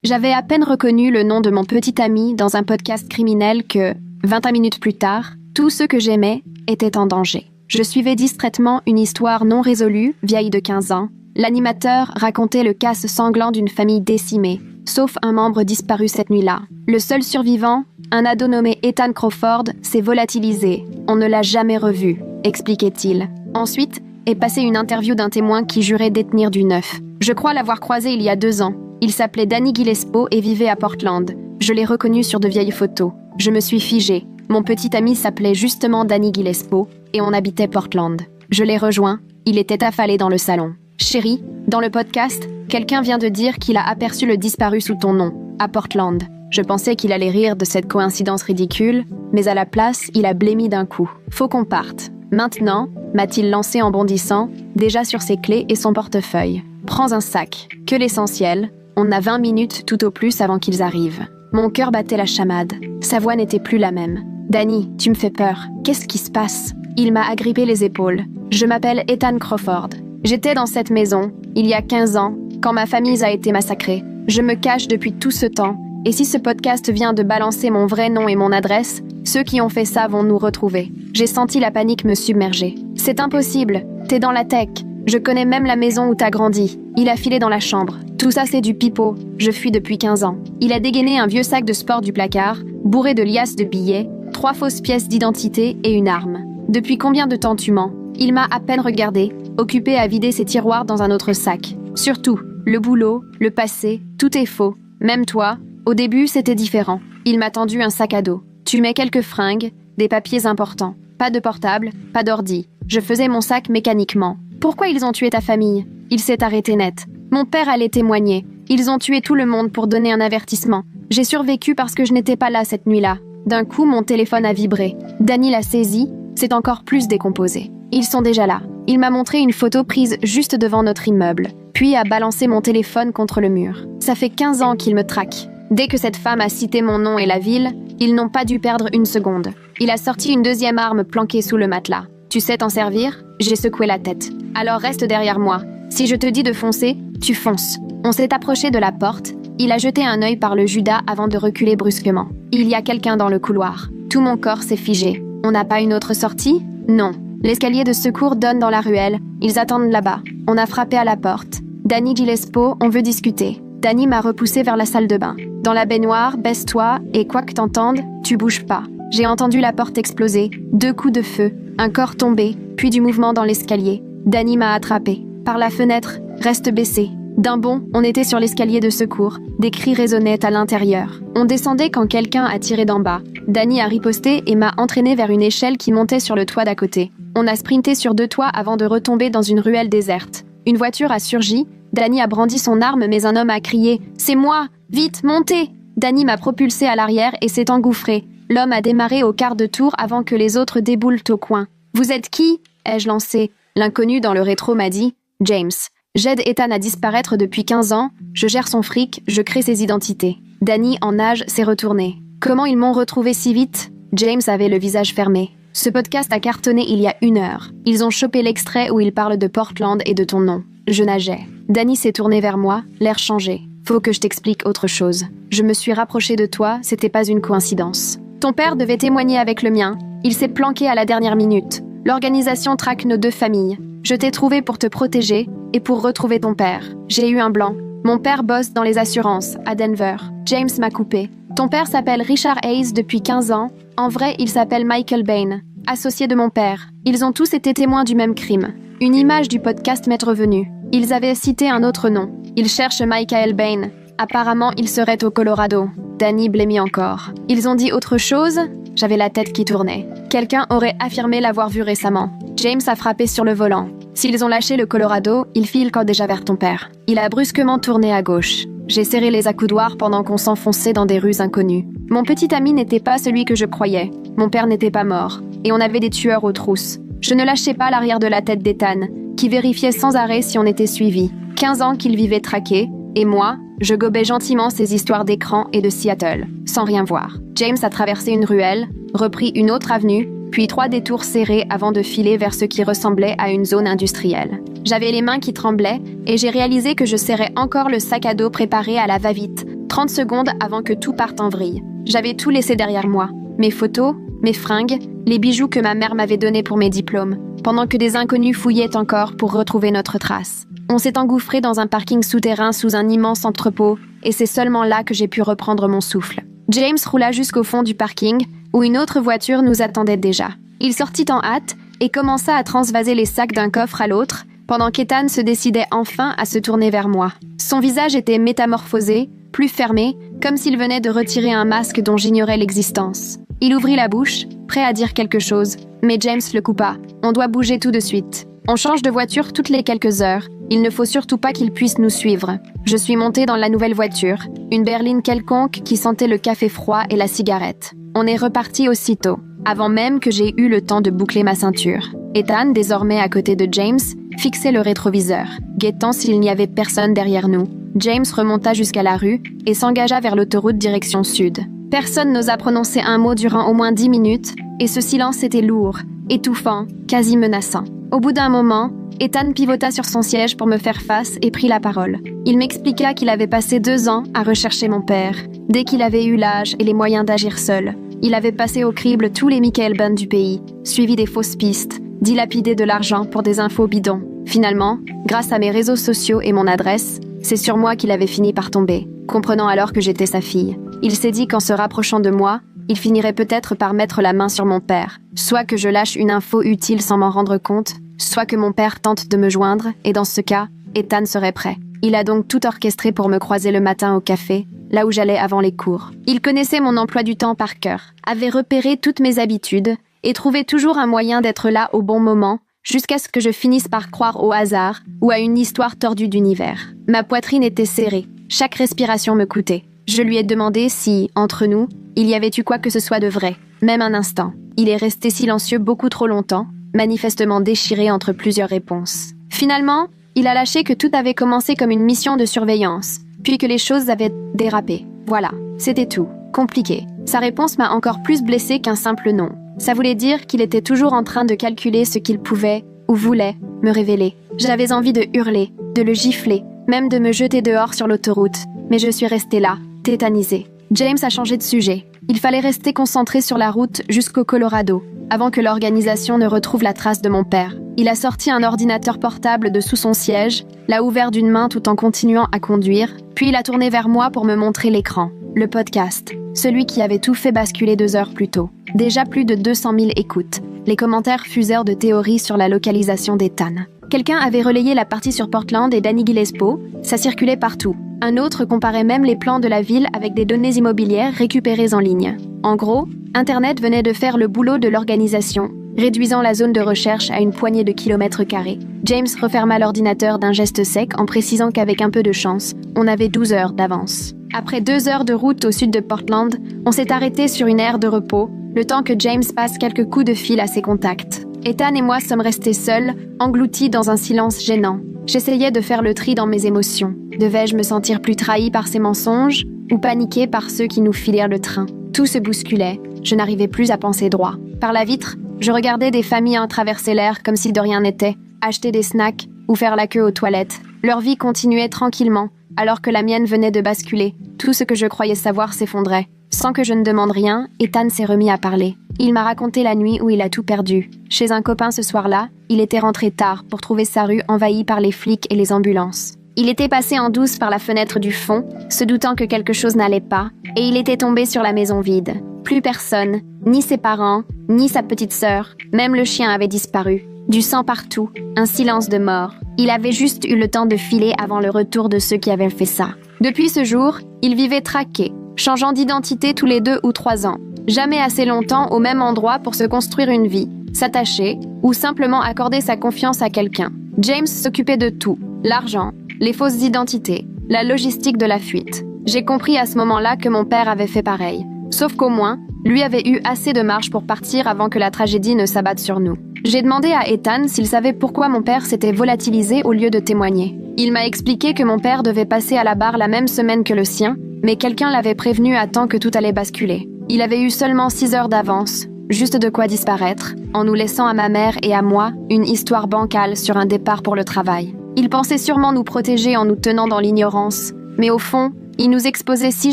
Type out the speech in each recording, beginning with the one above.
J'avais à peine reconnu le nom de mon petit ami dans un podcast criminel que, 20 minutes plus tard, tous ceux que j'aimais étaient en danger. Je suivais distraitement une histoire non résolue, vieille de 15 ans. L'animateur racontait le casse sanglant d'une famille décimée, sauf un membre disparu cette nuit-là. Le seul survivant, un ado nommé Ethan Crawford, s'est volatilisé. On ne l'a jamais revu, expliquait-il. Ensuite est passée une interview d'un témoin qui jurait détenir du neuf. Je crois l'avoir croisé il y a 2 ans. Il s'appelait Danny Gillespie et vivait à Portland. Je l'ai reconnu sur de vieilles photos. Je me suis figée. Mon petit ami s'appelait justement Danny Gillespie et on habitait Portland. Je l'ai rejoint. Il était affalé dans le salon. « Chérie, dans le podcast, quelqu'un vient de dire qu'il a aperçu le disparu sous ton nom, à Portland. Je pensais qu'il allait rire de cette coïncidence ridicule, mais à la place, il a blêmi d'un coup. Faut qu'on parte. Maintenant, m'a-t-il lancé en bondissant, déjà sur ses clés et son portefeuille. Prends un sac. Que l'essentiel. On a 20 minutes tout au plus avant qu'ils arrivent. Mon cœur battait la chamade. Sa voix n'était plus la même. « Danny, tu me fais peur. Qu'est-ce qui se passe ?» Il m'a agrippé les épaules. « Je m'appelle Ethan Crawford. J'étais dans cette maison, il y a 15 ans, quand ma famille a été massacrée. Je me cache depuis tout ce temps, et si ce podcast vient de balancer mon vrai nom et mon adresse, ceux qui ont fait ça vont nous retrouver. » J'ai senti la panique me submerger. « C'est impossible, t'es dans la tech. Je connais même la maison où t'as grandi. » Il a filé dans la chambre. « Tout ça c'est du pipeau, je fuis depuis 15 ans. » Il a dégainé un vieux sac de sport du placard, bourré de liasses de billets, 3 fausses pièces d'identité et une arme. « Depuis combien de temps tu mens ?» Il m'a à peine regardé, occupé à vider ses tiroirs dans un autre sac. Surtout, le boulot, le passé, tout est faux. Même toi, au début, c'était différent. Il m'a tendu un sac à dos. Tu mets quelques fringues, des papiers importants. Pas de portable, pas d'ordi. Je faisais mon sac mécaniquement. Pourquoi ils ont tué ta famille ? Il s'est arrêté net. Mon père allait témoigner. Ils ont tué tout le monde pour donner un avertissement. J'ai survécu parce que je n'étais pas là cette nuit-là. D'un coup, mon téléphone a vibré. Danny l'a saisi, c'est encore plus décomposé. Ils sont déjà là. Il m'a montré une photo prise juste devant notre immeuble, puis a balancé mon téléphone contre le mur. Ça fait 15 ans qu'il me traque. Dès que cette femme a cité mon nom et la ville, ils n'ont pas dû perdre une seconde. Il a sorti une deuxième arme planquée sous le matelas. Tu sais t'en servir ? J'ai secoué la tête. Alors reste derrière moi. Si je te dis de foncer, tu fonces. On s'est approché de la porte. Il a jeté un œil par le judas avant de reculer brusquement. Il y a quelqu'un dans le couloir. Tout mon corps s'est figé. On n'a pas une autre sortie ? Non. L'escalier de secours donne dans la ruelle. Ils attendent là-bas. On a frappé à la porte. Danny Gillespie, on veut discuter. Danny m'a repoussé vers la salle de bain. Dans la baignoire, baisse-toi et quoi que t'entendes, tu bouges pas. J'ai entendu la porte exploser, 2 coups de feu, un corps tombé, puis du mouvement dans l'escalier. Danny m'a attrapé. Par la fenêtre, reste baissé. D'un bond, on était sur l'escalier de secours. Des cris résonnaient à l'intérieur. On descendait quand quelqu'un a tiré d'en bas. Danny a riposté et m'a entraîné vers une échelle qui montait sur le toit d'à côté. On a sprinté sur 2 toits avant de retomber dans une ruelle déserte. Une voiture a surgi. Danny a brandi son arme, mais un homme a crié « C'est moi ! Vite, montez !» Danny m'a propulsé à l'arrière et s'est engouffré. L'homme a démarré au quart de tour avant que les autres déboulent au coin. « Vous êtes qui ?» ai-je lancé. L'inconnu dans le rétro m'a dit « James. J'aide Ethan à disparaître depuis 15 ans. Je gère son fric, je crée ses identités. » Danny, en nage, s'est retourné. « Comment ils m'ont retrouvé si vite ?» James avait le visage fermé. Ce podcast a cartonné il y a 1 heure. Ils ont chopé l'extrait où il parle de Portland et de ton nom. Je nageais. Danny s'est tourné vers moi, l'air changé. Faut que je t'explique autre chose. Je me suis rapprochée de toi, c'était pas une coïncidence. Ton père devait témoigner avec le mien. Il s'est planqué à la dernière minute. L'organisation traque nos 2 familles. Je t'ai trouvé pour te protéger et pour retrouver ton père. J'ai eu un blanc. Mon père bosse dans les assurances, à Denver. James m'a coupé. Ton père s'appelle Richard Hayes depuis 15 ans. En vrai, il s'appelle Michael Bain, associé de mon père. Ils ont tous été témoins du même crime. Une image du podcast m'est revenue. Ils avaient cité un autre nom. Ils cherchent Michael Bain. Apparemment, il serait au Colorado. Danny blêmit encore. Ils ont dit autre chose ? J'avais la tête qui tournait. Quelqu'un aurait affirmé l'avoir vu récemment. James a frappé sur le volant. S'ils ont lâché le Colorado, ils filent quand déjà vers ton père. Il a brusquement tourné à gauche. J'ai serré les accoudoirs pendant qu'on s'enfonçait dans des rues inconnues. Mon petit ami n'était pas celui que je croyais. Mon père n'était pas mort. Et on avait des tueurs aux trousses. Je ne lâchais pas l'arrière de la tête d'Ethan, qui vérifiait sans arrêt si on était suivi. 15 ans qu'il vivait traqué, et moi, je gobais gentiment ses histoires d'écran et de Seattle, sans rien voir. James a traversé une ruelle, repris une autre avenue, puis 3 détours serrés avant de filer vers ce qui ressemblait à une zone industrielle. J'avais les mains qui tremblaient, et j'ai réalisé que je serrais encore le sac à dos préparé à la va-vite, 30 secondes avant que tout parte en vrille. J'avais tout laissé derrière moi. Mes photos, mes fringues, les bijoux que ma mère m'avait donnés pour mes diplômes, pendant que des inconnus fouillaient encore pour retrouver notre trace. On s'est engouffré dans un parking souterrain sous un immense entrepôt, et c'est seulement là que j'ai pu reprendre mon souffle. James roula jusqu'au fond du parking, où une autre voiture nous attendait déjà. Il sortit en hâte et commença à transvaser les sacs d'un coffre à l'autre, pendant qu'Ethan se décidait enfin à se tourner vers moi. Son visage était métamorphosé, plus fermé, comme s'il venait de retirer un masque dont j'ignorais l'existence. Il ouvrit la bouche, prêt à dire quelque chose, mais James le coupa. « On doit bouger tout de suite. On change de voiture toutes les quelques heures. Il ne faut surtout pas qu'il puisse nous suivre. » Je suis montée dans la nouvelle voiture, une berline quelconque qui sentait le café froid et la cigarette. On est reparti aussitôt, avant même que j'aie eu le temps de boucler ma ceinture. Ethan, désormais à côté de James, fixait le rétroviseur, guettant s'il n'y avait personne derrière nous. James remonta jusqu'à la rue et s'engagea vers l'autoroute direction sud. Personne n'osa prononcer un mot durant au moins 10 minutes, et ce silence était lourd, étouffant, quasi menaçant. Au bout d'un moment, Ethan pivota sur son siège pour me faire face et prit la parole. Il m'expliqua qu'il avait passé 2 ans à rechercher mon père, dès qu'il avait eu l'âge et les moyens d'agir seul. Il avait passé au crible tous les Michael Bunn du pays, suivi des fausses pistes, dilapidé de l'argent pour des infos bidons. Finalement, grâce à mes réseaux sociaux et mon adresse, c'est sur moi qu'il avait fini par tomber, comprenant alors que j'étais sa fille. Il s'est dit qu'en se rapprochant de moi, il finirait peut-être par mettre la main sur mon père. Soit que je lâche une info utile sans m'en rendre compte, soit que mon père tente de me joindre, et dans ce cas, Ethan serait prêt. Il a donc tout orchestré pour me croiser le matin au café, là où j'allais avant les cours. Il connaissait mon emploi du temps par cœur, avait repéré toutes mes habitudes, et trouvait toujours un moyen d'être là au bon moment, jusqu'à ce que je finisse par croire au hasard ou à une histoire tordue d'univers. Ma poitrine était serrée, chaque respiration me coûtait. Je lui ai demandé si, entre nous, il y avait eu quoi que ce soit de vrai, même un instant. Il est resté silencieux beaucoup trop longtemps, manifestement déchiré entre plusieurs réponses. Finalement, il a lâché que tout avait commencé comme une mission de surveillance, puis que les choses avaient dérapé. Voilà, c'était tout. Compliqué. Sa réponse m'a encore plus blessée qu'un simple non. Ça voulait dire qu'il était toujours en train de calculer ce qu'il pouvait, ou voulait, me révéler. J'avais envie de hurler, de le gifler, même de me jeter dehors sur l'autoroute. Mais je suis restée là, tétanisée. James a changé de sujet. Il fallait rester concentré sur la route jusqu'au Colorado, avant que l'organisation ne retrouve la trace de mon père. Il a sorti un ordinateur portable de sous son siège, l'a ouvert d'une main tout en continuant à conduire, puis il a tourné vers moi pour me montrer l'écran. Le podcast, celui qui avait tout fait basculer 2 heures plus tôt. Déjà plus de 200 000 écoutes. Les commentaires fusèrent de théories sur la localisation d'Ethan. Quelqu'un avait relayé la partie sur Portland et Danny Gillespie, ça circulait partout. Un autre comparait même les plans de la ville avec des données immobilières récupérées en ligne. En gros, Internet venait de faire le boulot de l'organisation, réduisant la zone de recherche à une poignée de kilomètres carrés. James referma l'ordinateur d'un geste sec en précisant qu'avec un peu de chance, on avait 12 heures d'avance. Après 2 heures de route au sud de Portland, on s'est arrêté sur une aire de repos, le temps que James passe quelques coups de fil à ses contacts. Ethan et moi sommes restés seuls, engloutis dans un silence gênant. J'essayais de faire le tri dans mes émotions. Devais-je me sentir plus trahi par ses mensonges ou paniquer par ceux qui nous filèrent le train? Tout se bousculait. Je n'arrivais plus à penser droit. Par la vitre, je regardais des familles traverser l'air comme si de rien n'était, acheter des snacks ou faire la queue aux toilettes. Leur vie continuait tranquillement, alors que la mienne venait de basculer. Tout ce que je croyais savoir s'effondrait. Sans que je ne demande rien, Ethan s'est remis à parler. Il m'a raconté la nuit où il a tout perdu. Chez un copain ce soir-là, il était rentré tard pour trouver sa rue envahie par les flics et les ambulances. Il était passé en douce par la fenêtre du fond, se doutant que quelque chose n'allait pas, et il était tombé sur la maison vide. Plus personne, ni ses parents, ni sa petite sœur, même le chien avait disparu. Du sang partout, un silence de mort. Il avait juste eu le temps de filer avant le retour de ceux qui avaient fait ça. Depuis ce jour, il vivait traqué, changeant d'identité tous les 2 ou 3 ans. Jamais assez longtemps au même endroit pour se construire une vie, s'attacher ou simplement accorder sa confiance à quelqu'un. James s'occupait de tout, l'argent, les fausses identités, la logistique de la fuite. J'ai compris à ce moment-là que mon père avait fait pareil. Sauf qu'au moins, lui avait eu assez de marge pour partir avant que la tragédie ne s'abatte sur nous. J'ai demandé à Ethan s'il savait pourquoi mon père s'était volatilisé au lieu de témoigner. Il m'a expliqué que mon père devait passer à la barre la même semaine que le sien, mais quelqu'un l'avait prévenu à temps que tout allait basculer. Il avait eu seulement 6 heures d'avance, juste de quoi disparaître, en nous laissant à ma mère et à moi une histoire bancale sur un départ pour le travail. Il pensait sûrement nous protéger en nous tenant dans l'ignorance, mais au fond, Il nous exposait si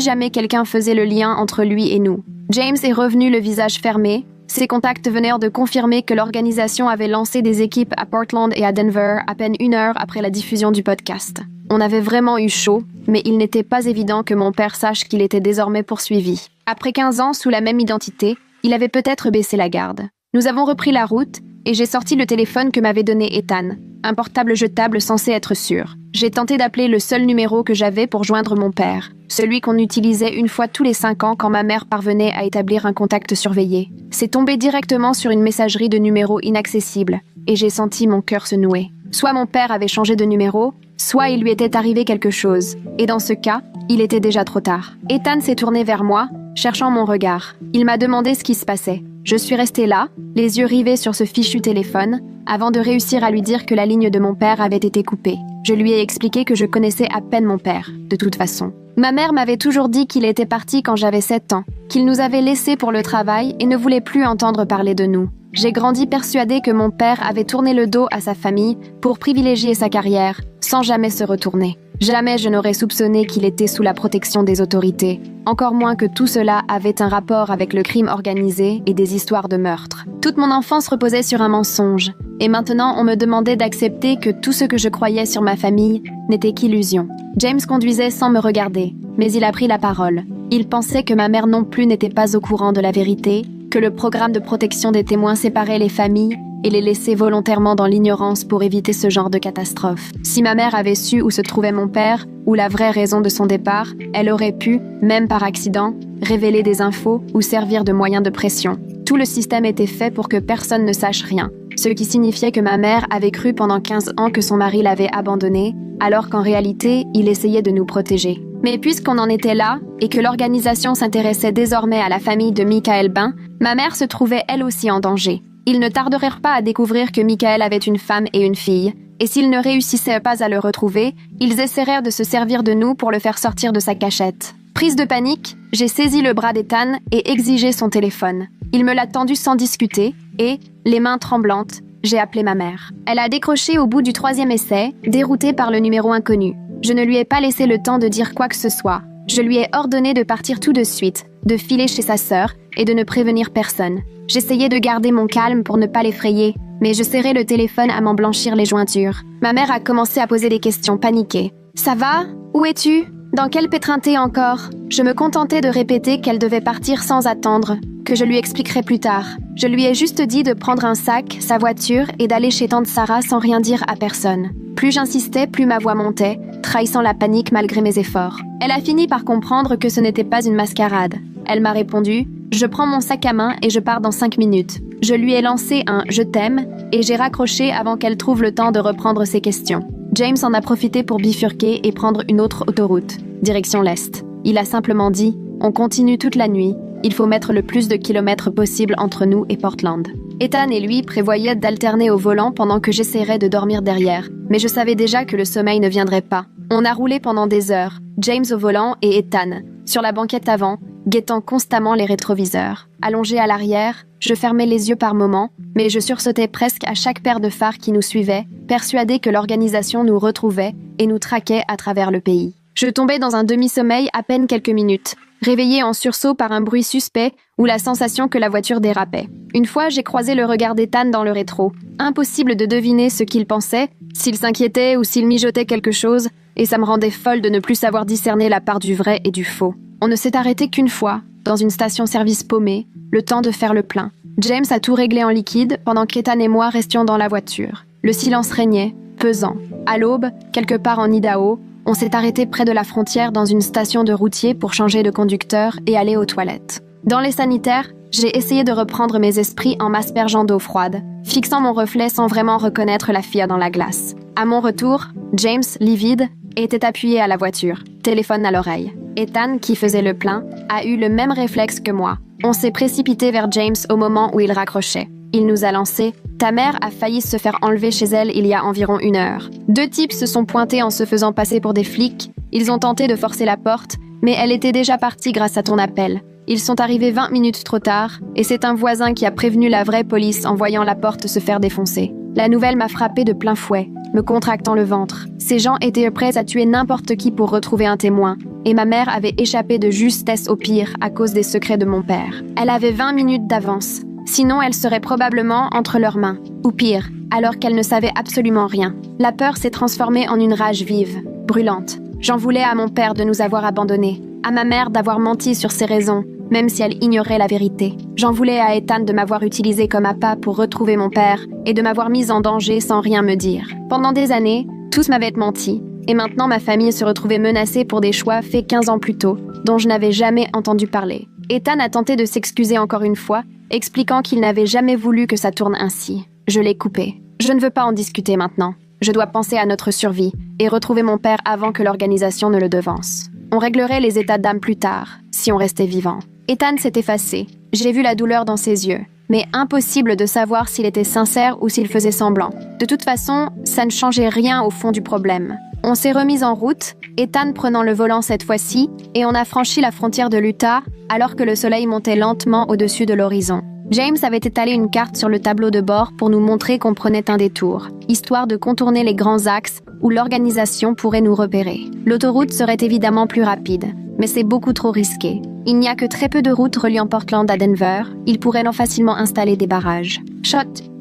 jamais quelqu'un faisait le lien entre lui et nous. James est revenu le visage fermé. Ses contacts venaient de confirmer que l'organisation avait lancé des équipes à Portland et à Denver à peine 1 heure après la diffusion du podcast. On avait vraiment eu chaud, mais il n'était pas évident que mon père sache qu'il était désormais poursuivi. Après 15 ans sous la même identité, il avait peut-être baissé la garde. Nous avons repris la route et j'ai sorti le téléphone que m'avait donné Ethan, un portable jetable censé être sûr. J'ai tenté d'appeler le seul numéro que j'avais pour joindre mon père, celui qu'on utilisait une fois tous les 5 ans quand ma mère parvenait à établir un contact surveillé. C'est tombé directement sur une messagerie de numéro inaccessible et j'ai senti mon cœur se nouer. Soit mon père avait changé de numéro, soit il lui était arrivé quelque chose. Et dans ce cas, il était déjà trop tard. Ethan s'est tourné vers moi, cherchant mon regard. Il m'a demandé ce qui se passait. Je suis restée là, les yeux rivés sur ce fichu téléphone, avant de réussir à lui dire que la ligne de mon père avait été coupée. Je lui ai expliqué que je connaissais à peine mon père, de toute façon. Ma mère m'avait toujours dit qu'il était parti quand j'avais 7 ans, qu'il nous avait laissés pour le travail et ne voulait plus entendre parler de nous. J'ai grandi persuadée que mon père avait tourné le dos à sa famille pour privilégier sa carrière, sans jamais se retourner. Jamais je n'aurais soupçonné qu'il était sous la protection des autorités, encore moins que tout cela avait un rapport avec le crime organisé et des histoires de meurtre. Toute mon enfance reposait sur un mensonge, et maintenant on me demandait d'accepter que tout ce que je croyais sur ma famille n'était qu'illusion. James conduisait sans me regarder, mais il a pris la parole. Il pensait que ma mère non plus n'était pas au courant de la vérité, que le programme de protection des témoins séparait les familles et les laissait volontairement dans l'ignorance pour éviter ce genre de catastrophe. Si ma mère avait su où se trouvait mon père, ou la vraie raison de son départ, elle aurait pu, même par accident, révéler des infos ou servir de moyen de pression. Tout le système était fait pour que personne ne sache rien, ce qui signifiait que ma mère avait cru pendant 15 ans que son mari l'avait abandonnée, alors qu'en réalité, il essayait de nous protéger. Mais puisqu'on en était là, et que l'organisation s'intéressait désormais à la famille de Michael Bain, ma mère se trouvait elle aussi en danger. Ils ne tarderaient pas à découvrir que Michael avait une femme et une fille, et s'ils ne réussissaient pas à le retrouver, ils essaieraient de se servir de nous pour le faire sortir de sa cachette. Prise de panique, j'ai saisi le bras d'Ethan et exigé son téléphone. Il me l'a tendu sans discuter, et, les mains tremblantes, j'ai appelé ma mère. Elle a décroché au bout du 3e essai, déroutée par le numéro inconnu. Je ne lui ai pas laissé le temps de dire quoi que ce soit. Je lui ai ordonné de partir tout de suite, de filer chez sa sœur et de ne prévenir personne. J'essayais de garder mon calme pour ne pas l'effrayer, mais je serrais le téléphone à m'en blanchir les jointures. Ma mère a commencé à poser des questions paniquées. « Ça va? Où es-tu? Dans quel pétrin t'es encore ?» Je me contentais de répéter qu'elle devait partir sans attendre, que je lui expliquerais plus tard. Je lui ai juste dit de prendre un sac, sa voiture et d'aller chez tante Sarah sans rien dire à personne. Plus j'insistais, plus ma voix montait, trahissant la panique malgré mes efforts. Elle a fini par comprendre que ce n'était pas une mascarade. Elle m'a répondu « Je prends mon sac à main et je pars dans 5 minutes ». Je lui ai lancé un « Je t'aime » et j'ai raccroché avant qu'elle trouve le temps de reprendre ses questions. James en a profité pour bifurquer et prendre une autre autoroute, direction l'Est. Il a simplement dit « On continue toute la nuit, il faut mettre le plus de kilomètres possible entre nous et Portland ». Ethan et lui prévoyaient d'alterner au volant pendant que j'essaierais de dormir derrière, mais je savais déjà que le sommeil ne viendrait pas. On a roulé pendant des heures, James au volant et Ethan, sur la banquette avant, guettant constamment les rétroviseurs. Allongé à l'arrière, je fermais les yeux par moments, mais je sursautais presque à chaque paire de phares qui nous suivait, persuadé que l'organisation nous retrouvait et nous traquait à travers le pays. Je tombais dans un demi-sommeil à peine quelques minutes, réveillé en sursaut par un bruit suspect ou la sensation que la voiture dérapait. Une fois, j'ai croisé le regard d'Ethan dans le rétro. Impossible de deviner ce qu'il pensait, s'il s'inquiétait ou s'il mijotait quelque chose, et ça me rendait folle de ne plus savoir discerner la part du vrai et du faux. On ne s'est arrêté qu'une fois, dans une station-service paumée, le temps de faire le plein. James a tout réglé en liquide pendant qu'Ethan et moi restions dans la voiture. Le silence régnait, pesant. À l'aube, quelque part en Idaho, on s'est arrêté près de la frontière dans une station de routier pour changer de conducteur et aller aux toilettes. Dans les sanitaires, j'ai essayé de reprendre mes esprits en m'aspergeant d'eau froide, fixant mon reflet sans vraiment reconnaître la fille dans la glace. À mon retour, James, livide, était appuyé à la voiture, téléphone à l'oreille. Ethan, qui faisait le plein, a eu le même réflexe que moi. On s'est précipité vers James au moment où il raccrochait. Il nous a lancé « Ta mère a failli se faire enlever chez elle il y a environ 1 heure. 2 types se sont pointés en se faisant passer pour des flics. Ils ont tenté de forcer la porte, mais elle était déjà partie grâce à ton appel. Ils sont arrivés 20 minutes trop tard, et c'est un voisin qui a prévenu la vraie police en voyant la porte se faire défoncer. La nouvelle m'a frappé de plein fouet. me contractant le ventre. Ces gens étaient prêts à tuer n'importe qui pour retrouver un témoin, et ma mère avait échappé de justesse au pire à cause des secrets de mon père. Elle avait 20 minutes d'avance, sinon elle serait probablement entre leurs mains. Ou pire, alors qu'elle ne savait absolument rien. La peur s'est transformée en une rage vive, brûlante. J'en voulais à mon père de nous avoir abandonnés, à ma mère d'avoir menti sur ses raisons, même si elle ignorait la vérité. J'en voulais à Ethan de m'avoir utilisé comme appât pour retrouver mon père et de m'avoir mise en danger sans rien me dire. Pendant des années, tous m'avaient menti, et maintenant ma famille se retrouvait menacée pour des choix faits 15 ans plus tôt, dont je n'avais jamais entendu parler. Ethan a tenté de s'excuser encore une fois, expliquant qu'il n'avait jamais voulu que ça tourne ainsi. Je l'ai coupé. Je ne veux pas en discuter maintenant. Je dois penser à notre survie et retrouver mon père avant que l'organisation ne le devance. On réglerait les états d'âme plus tard, si on restait vivant. Ethan s'est effacé. J'ai vu la douleur dans ses yeux. Mais impossible de savoir s'il était sincère ou s'il faisait semblant. De toute façon, ça ne changeait rien au fond du problème. On s'est remis en route, Ethan prenant le volant cette fois-ci, et on a franchi la frontière de l'Utah alors que le soleil montait lentement au-dessus de l'horizon. James avait étalé une carte sur le tableau de bord pour nous montrer qu'on prenait un détour, histoire de contourner les grands axes où l'organisation pourrait nous repérer. L'autoroute serait évidemment plus rapide, mais c'est beaucoup trop risqué. Il n'y a que très peu de routes reliant Portland à Denver, ils pourraient facilement installer des barrages.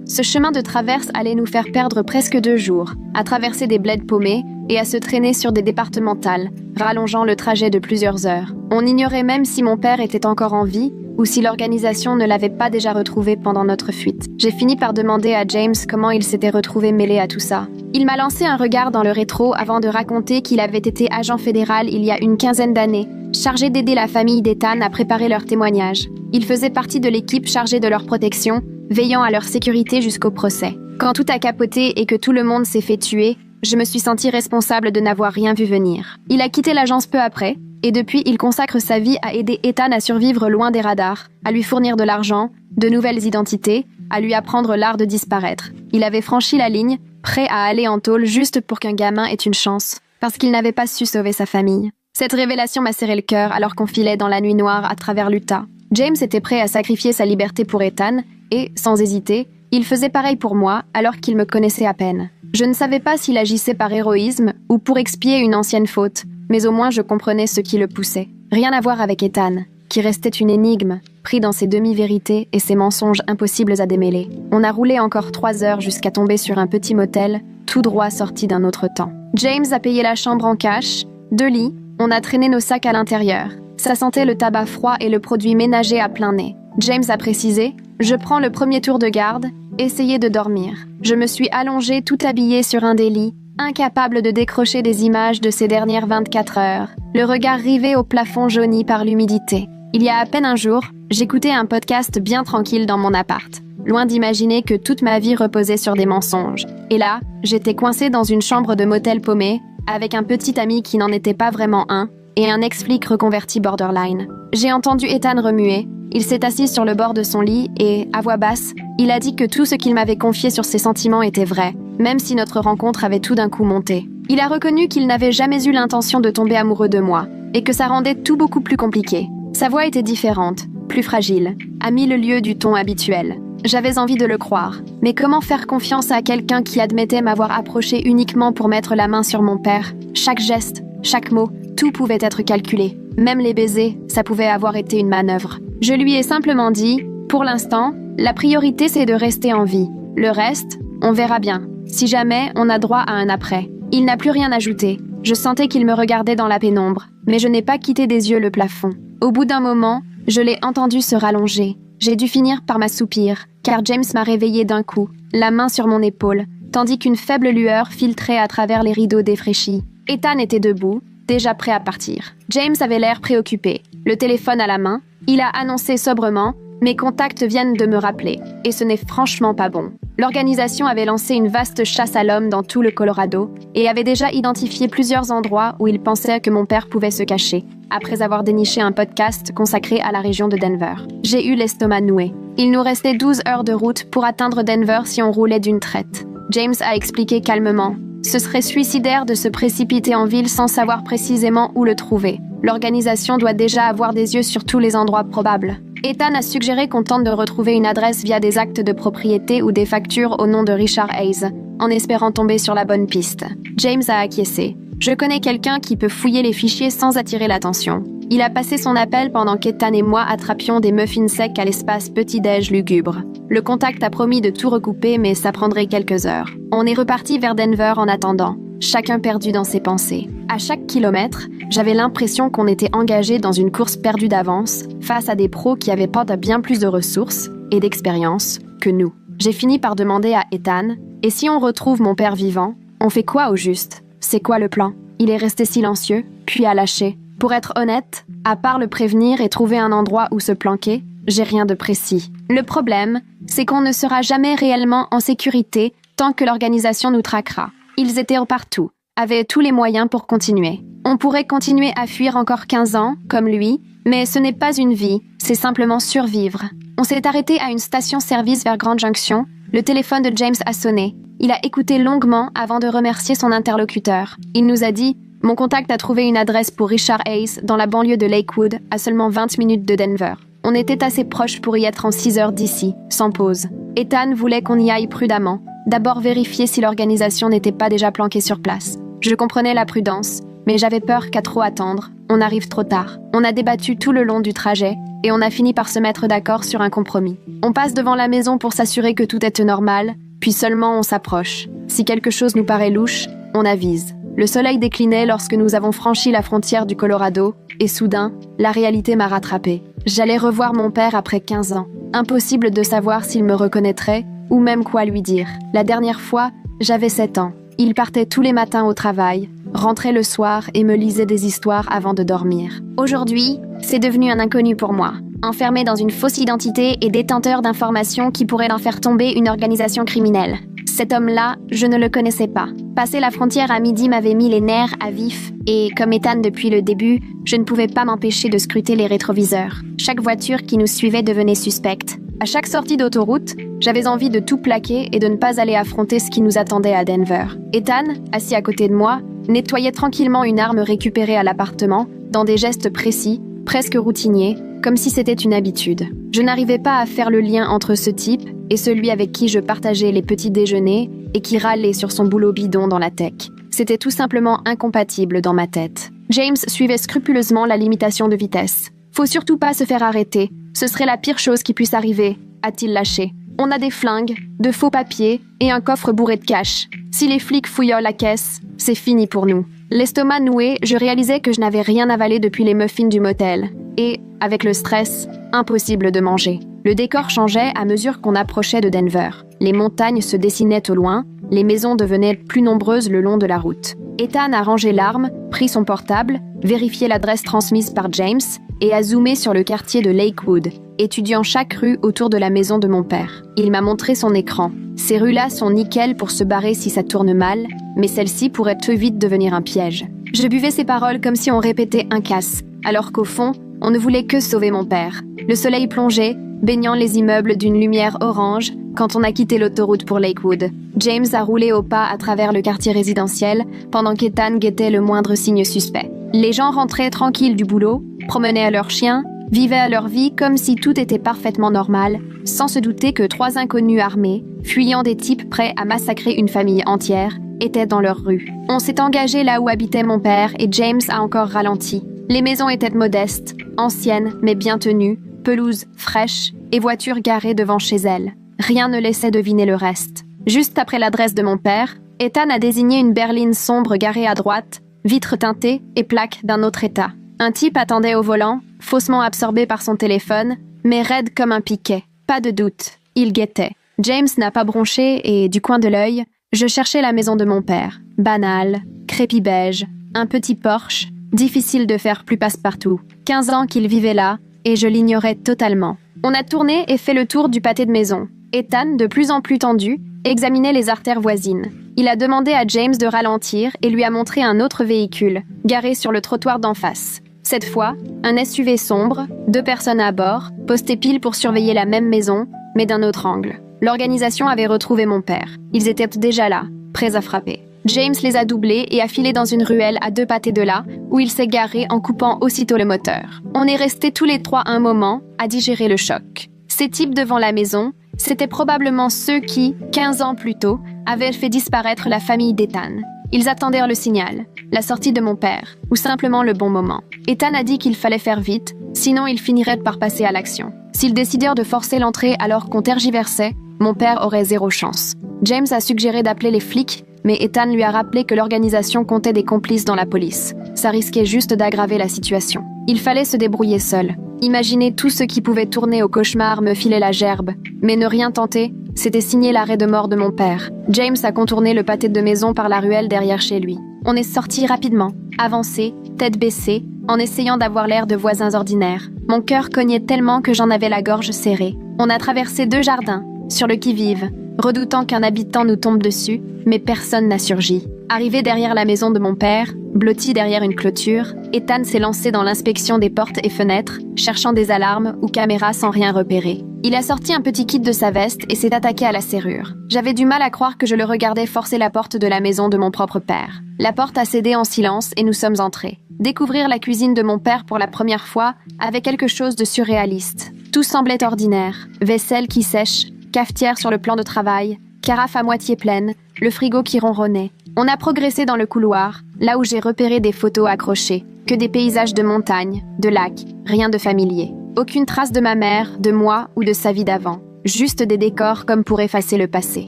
Ce chemin de traverse allait nous faire perdre presque 2 jours, à traverser des bleds paumés et à se traîner sur des départementales, rallongeant le trajet de plusieurs heures. On ignorait même si mon père était encore en vie ou si l'organisation ne l'avait pas déjà retrouvé pendant notre fuite. J'ai fini par demander à James comment il s'était retrouvé mêlé à tout ça. Il m'a lancé un regard dans le rétro avant de raconter qu'il avait été agent fédéral il y a une quinzaine d'années, chargé d'aider la famille d'Ethan à préparer leur témoignage. Il faisait partie de l'équipe chargée de leur protection, veillant à leur sécurité jusqu'au procès. Quand tout a capoté et que tout le monde s'est fait tuer, je me suis sentie responsable de n'avoir rien vu venir. Il a quitté l'agence peu après, et depuis il consacre sa vie à aider Ethan à survivre loin des radars, à lui fournir de l'argent, de nouvelles identités, à lui apprendre l'art de disparaître. Il avait franchi la ligne, prêt à aller en tôle juste pour qu'un gamin ait une chance, parce qu'il n'avait pas su sauver sa famille. Cette révélation m'a serré le cœur alors qu'on filait dans la nuit noire à travers l'Utah. James était prêt à sacrifier sa liberté pour Ethan, et, sans hésiter, il faisait pareil pour moi alors qu'il me connaissait à peine. Je ne savais pas s'il agissait par héroïsme ou pour expier une ancienne faute, mais au moins je comprenais ce qui le poussait. Rien à voir avec Ethan, qui restait une énigme, pris dans ses demi-vérités et ses mensonges impossibles à démêler. On a roulé encore 3 heures jusqu'à tomber sur un petit motel, tout droit sorti d'un autre temps. James a payé la chambre en cash, 2 lits, on a traîné nos sacs à l'intérieur. Ça sentait le tabac froid et le produit ménager à plein nez. James a précisé « Je prends le premier tour de garde, essayez de dormir. » Je me suis allongée tout habillée sur un des lits, incapable de décrocher des images de ces dernières 24 heures, le regard rivé au plafond jauni par l'humidité. Il y a à peine un jour, j'écoutais un podcast bien tranquille dans mon appart, loin d'imaginer que toute ma vie reposait sur des mensonges. Et là, j'étais coincée dans une chambre de motel paumé, avec un petit ami qui n'en était pas vraiment un, et un ex-flic reconverti borderline. J'ai entendu Ethan remuer. Il s'est assis sur le bord de son lit et, à voix basse, il a dit que tout ce qu'il m'avait confié sur ses sentiments était vrai, même si notre rencontre avait tout d'un coup monté. Il a reconnu qu'il n'avait jamais eu l'intention de tomber amoureux de moi, et que ça rendait tout beaucoup plus compliqué. Sa voix était différente, plus fragile, à 1000 lieues du ton habituel. J'avais envie de le croire, mais comment faire confiance à quelqu'un qui admettait m'avoir approché uniquement pour mettre la main sur mon père? Chaque geste, chaque mot, tout pouvait être calculé. Même les baisers, ça pouvait avoir été une manœuvre. Je lui ai simplement dit, pour l'instant, la priorité c'est de rester en vie. Le reste, on verra bien. Si jamais, on a droit à un après. Il n'a plus rien ajouté. Je sentais qu'il me regardait dans la pénombre, mais je n'ai pas quitté des yeux le plafond. Au bout d'un moment, je l'ai entendu se rallonger. J'ai dû finir par m'assoupir, car James m'a réveillée d'un coup, la main sur mon épaule, tandis qu'une faible lueur filtrait à travers les rideaux défraîchis. Ethan était debout, déjà prêt à partir. James avait l'air préoccupé, le téléphone à la main. Il a annoncé sobrement « Mes contacts viennent de me rappeler, et ce n'est franchement pas bon ». L'organisation avait lancé une vaste chasse à l'homme dans tout le Colorado et avait déjà identifié plusieurs endroits où il pensait que mon père pouvait se cacher, après avoir déniché un podcast consacré à la région de Denver. J'ai eu l'estomac noué. Il nous restait 12 heures de route pour atteindre Denver si on roulait d'une traite. James a expliqué calmement « Ce serait suicidaire de se précipiter en ville sans savoir précisément où le trouver. L'organisation doit déjà avoir des yeux sur tous les endroits probables. » Ethan a suggéré qu'on tente de retrouver une adresse via des actes de propriété ou des factures au nom de Richard Hayes, en espérant tomber sur la bonne piste. James a acquiescé. Je connais quelqu'un qui peut fouiller les fichiers sans attirer l'attention. Il a passé son appel pendant qu'Ethan et moi attrapions des muffins secs à l'espace petit-déj lugubre. Le contact a promis de tout recouper, mais ça prendrait quelques heures. On est reparti vers Denver en attendant, chacun perdu dans ses pensées. À chaque kilomètre, j'avais l'impression qu'on était engagé dans une course perdue d'avance, face à des pros qui avaient pas bien plus de ressources et d'expérience que nous. J'ai fini par demander à Ethan, « Et si on retrouve mon père vivant, on fait quoi au juste? C'est quoi le plan ?» Il est resté silencieux, puis a lâché. Pour être honnête, à part le prévenir et trouver un endroit où se planquer, j'ai rien de précis. Le problème, c'est qu'on ne sera jamais réellement en sécurité tant que l'organisation nous traquera. Ils étaient partout, avaient tous les moyens pour continuer. On pourrait continuer à fuir encore 15 ans, comme lui, mais ce n'est pas une vie, c'est simplement survivre. On s'est arrêté à une station-service vers Grand Junction. Le téléphone de James a sonné. Il a écouté longuement avant de remercier son interlocuteur. Il nous a dit « Mon contact a trouvé une adresse pour Richard Hayes dans la banlieue de Lakewood, à seulement 20 minutes de Denver. On était assez proches pour y être en 6 heures d'ici, sans pause. Ethan voulait qu'on y aille prudemment, d'abord vérifier si l'organisation n'était pas déjà planquée sur place. Je comprenais la prudence, mais j'avais peur qu'à trop attendre, on arrive trop tard. On a débattu tout le long du trajet, et on a fini par se mettre d'accord sur un compromis. On passe devant la maison pour s'assurer que tout est normal, puis seulement on s'approche. Si quelque chose nous paraît louche, on avise. Le soleil déclinait lorsque nous avons franchi la frontière du Colorado, et soudain, la réalité m'a rattrapée. J'allais revoir mon père après 15 ans. Impossible de savoir s'il me reconnaîtrait, ou même quoi lui dire. La dernière fois, j'avais 7 ans. Il partait tous les matins au travail, rentrait le soir et me lisait des histoires avant de dormir. Aujourd'hui, c'est devenu un inconnu pour moi. Enfermé dans une fausse identité et détenteur d'informations qui pourraient en faire tomber une organisation criminelle. Cet homme-là, je ne le connaissais pas. Passer la frontière à midi m'avait mis les nerfs à vif et, comme Ethan depuis le début, je ne pouvais pas m'empêcher de scruter les rétroviseurs. Chaque voiture qui nous suivait devenait suspecte. À chaque sortie d'autoroute, j'avais envie de tout plaquer et de ne pas aller affronter ce qui nous attendait à Denver. Ethan, assis à côté de moi, nettoyait tranquillement une arme récupérée à l'appartement, dans des gestes précis, presque routiniers, comme si c'était une habitude. Je n'arrivais pas à faire le lien entre ce type et celui avec qui je partageais les petits déjeuners et qui râlait sur son boulot bidon dans la tech. C'était tout simplement incompatible dans ma tête. James suivait scrupuleusement la limitation de vitesse. Faut surtout pas se faire arrêter. Ce serait la pire chose qui puisse arriver, a-t-il lâché. On a des flingues, de faux papiers et un coffre bourré de cash. Si les flics fouillent la caisse, c'est fini pour nous. L'estomac noué, je réalisais que je n'avais rien avalé depuis les muffins du motel. Et, avec le stress, impossible de manger. Le décor changeait à mesure qu'on approchait de Denver. Les montagnes se dessinaient au loin, les maisons devenaient plus nombreuses le long de la route. Ethan a rangé l'arme, pris son portable, vérifié l'adresse transmise par James et a zoomé sur le quartier de Lakewood, étudiant chaque rue autour de la maison de mon père. Il m'a montré son écran. Ces rues-là sont nickel pour se barrer si ça tourne mal, mais celle-ci pourrait très vite devenir un piège. Je buvais ses paroles comme si on répétait un casse, alors qu'au fond, on ne voulait que sauver mon père. Le soleil plongeait, baignant les immeubles d'une lumière orange, quand on a quitté l'autoroute pour Lakewood. James a roulé au pas à travers le quartier résidentiel, pendant qu'Ethan guettait le moindre signe suspect. Les gens rentraient tranquilles du boulot, promenaient leurs chiens, vivaient à leur vie comme si tout était parfaitement normal, sans se douter que 3 inconnus armés, fuyant des types prêts à massacrer une famille entière, étaient dans leur rue. On s'est engagé là où habitait mon père et James a encore ralenti. Les maisons étaient modestes, anciennes mais bien tenues, pelouses fraîches et voitures garées devant chez elles. Rien ne laissait deviner le reste. Juste après l'adresse de mon père, Ethan a désigné une berline sombre garée à droite, vitres teintées et plaques d'un autre état. Un type attendait au volant, faussement absorbé par son téléphone, mais raide comme un piquet. Pas de doute, il guettait. James n'a pas bronché et, du coin de l'œil, je cherchais la maison de mon père. Banale, crépi beige, un petit Porsche, difficile de faire plus passe-partout. 15 ans qu'il vivait là, et je l'ignorais totalement. On a tourné et fait le tour du pâté de maison. Ethan, de plus en plus tendu, examinait les artères voisines. Il a demandé à James de ralentir et lui a montré un autre véhicule, garé sur le trottoir d'en face. Cette fois, un SUV sombre, 2 personnes à bord, posté pile pour surveiller la même maison, mais d'un autre angle. L'organisation avait retrouvé mon père. Ils étaient déjà là, prêts à frapper. James les a doublés et a filé dans une ruelle à 2 pâtés de là, où il s'est garé en coupant aussitôt le moteur. On est restés tous les 3 un moment à digérer le choc. Ces types devant la maison, c'était probablement ceux qui, 15 ans plus tôt, avait fait disparaître la famille d'Ethan. Ils attendirent le signal, la sortie de mon père, ou simplement le bon moment. Ethan a dit qu'il fallait faire vite, sinon il finirait par passer à l'action. S'ils décidèrent de forcer l'entrée alors qu'on tergiversait, mon père aurait zéro chance. James a suggéré d'appeler les flics, mais Ethan lui a rappelé que l'organisation comptait des complices dans la police. Ça risquait juste d'aggraver la situation. Il fallait se débrouiller seul. Imaginer tout ce qui pouvait tourner au cauchemar me filait la gerbe, mais ne rien tenter, c'était signer l'arrêt de mort de mon père. James a contourné le pâté de maison par la ruelle derrière chez lui. On est sorti rapidement, avancé, tête baissée, en essayant d'avoir l'air de voisins ordinaires. Mon cœur cognait tellement que j'en avais la gorge serrée. On a traversé 2 jardins, sur le qui-vive, redoutant qu'un habitant nous tombe dessus, mais personne n'a surgi. Arrivé derrière la maison de mon père, blotti derrière une clôture, Ethan s'est lancé dans l'inspection des portes et fenêtres, cherchant des alarmes ou caméras sans rien repérer. Il a sorti un petit kit de sa veste et s'est attaqué à la serrure. J'avais du mal à croire que je le regardais forcer la porte de la maison de mon propre père. La porte a cédé en silence et nous sommes entrés. Découvrir la cuisine de mon père pour la première fois avait quelque chose de surréaliste. Tout semblait ordinaire. Vaisselle qui sèche, cafetière sur le plan de travail, carafe à moitié pleine, le frigo qui ronronnait. On a progressé dans le couloir, là où j'ai repéré des photos accrochées, que des paysages de montagne, de lacs, rien de familier. Aucune trace de ma mère, de moi ou de sa vie d'avant. Juste des décors comme pour effacer le passé.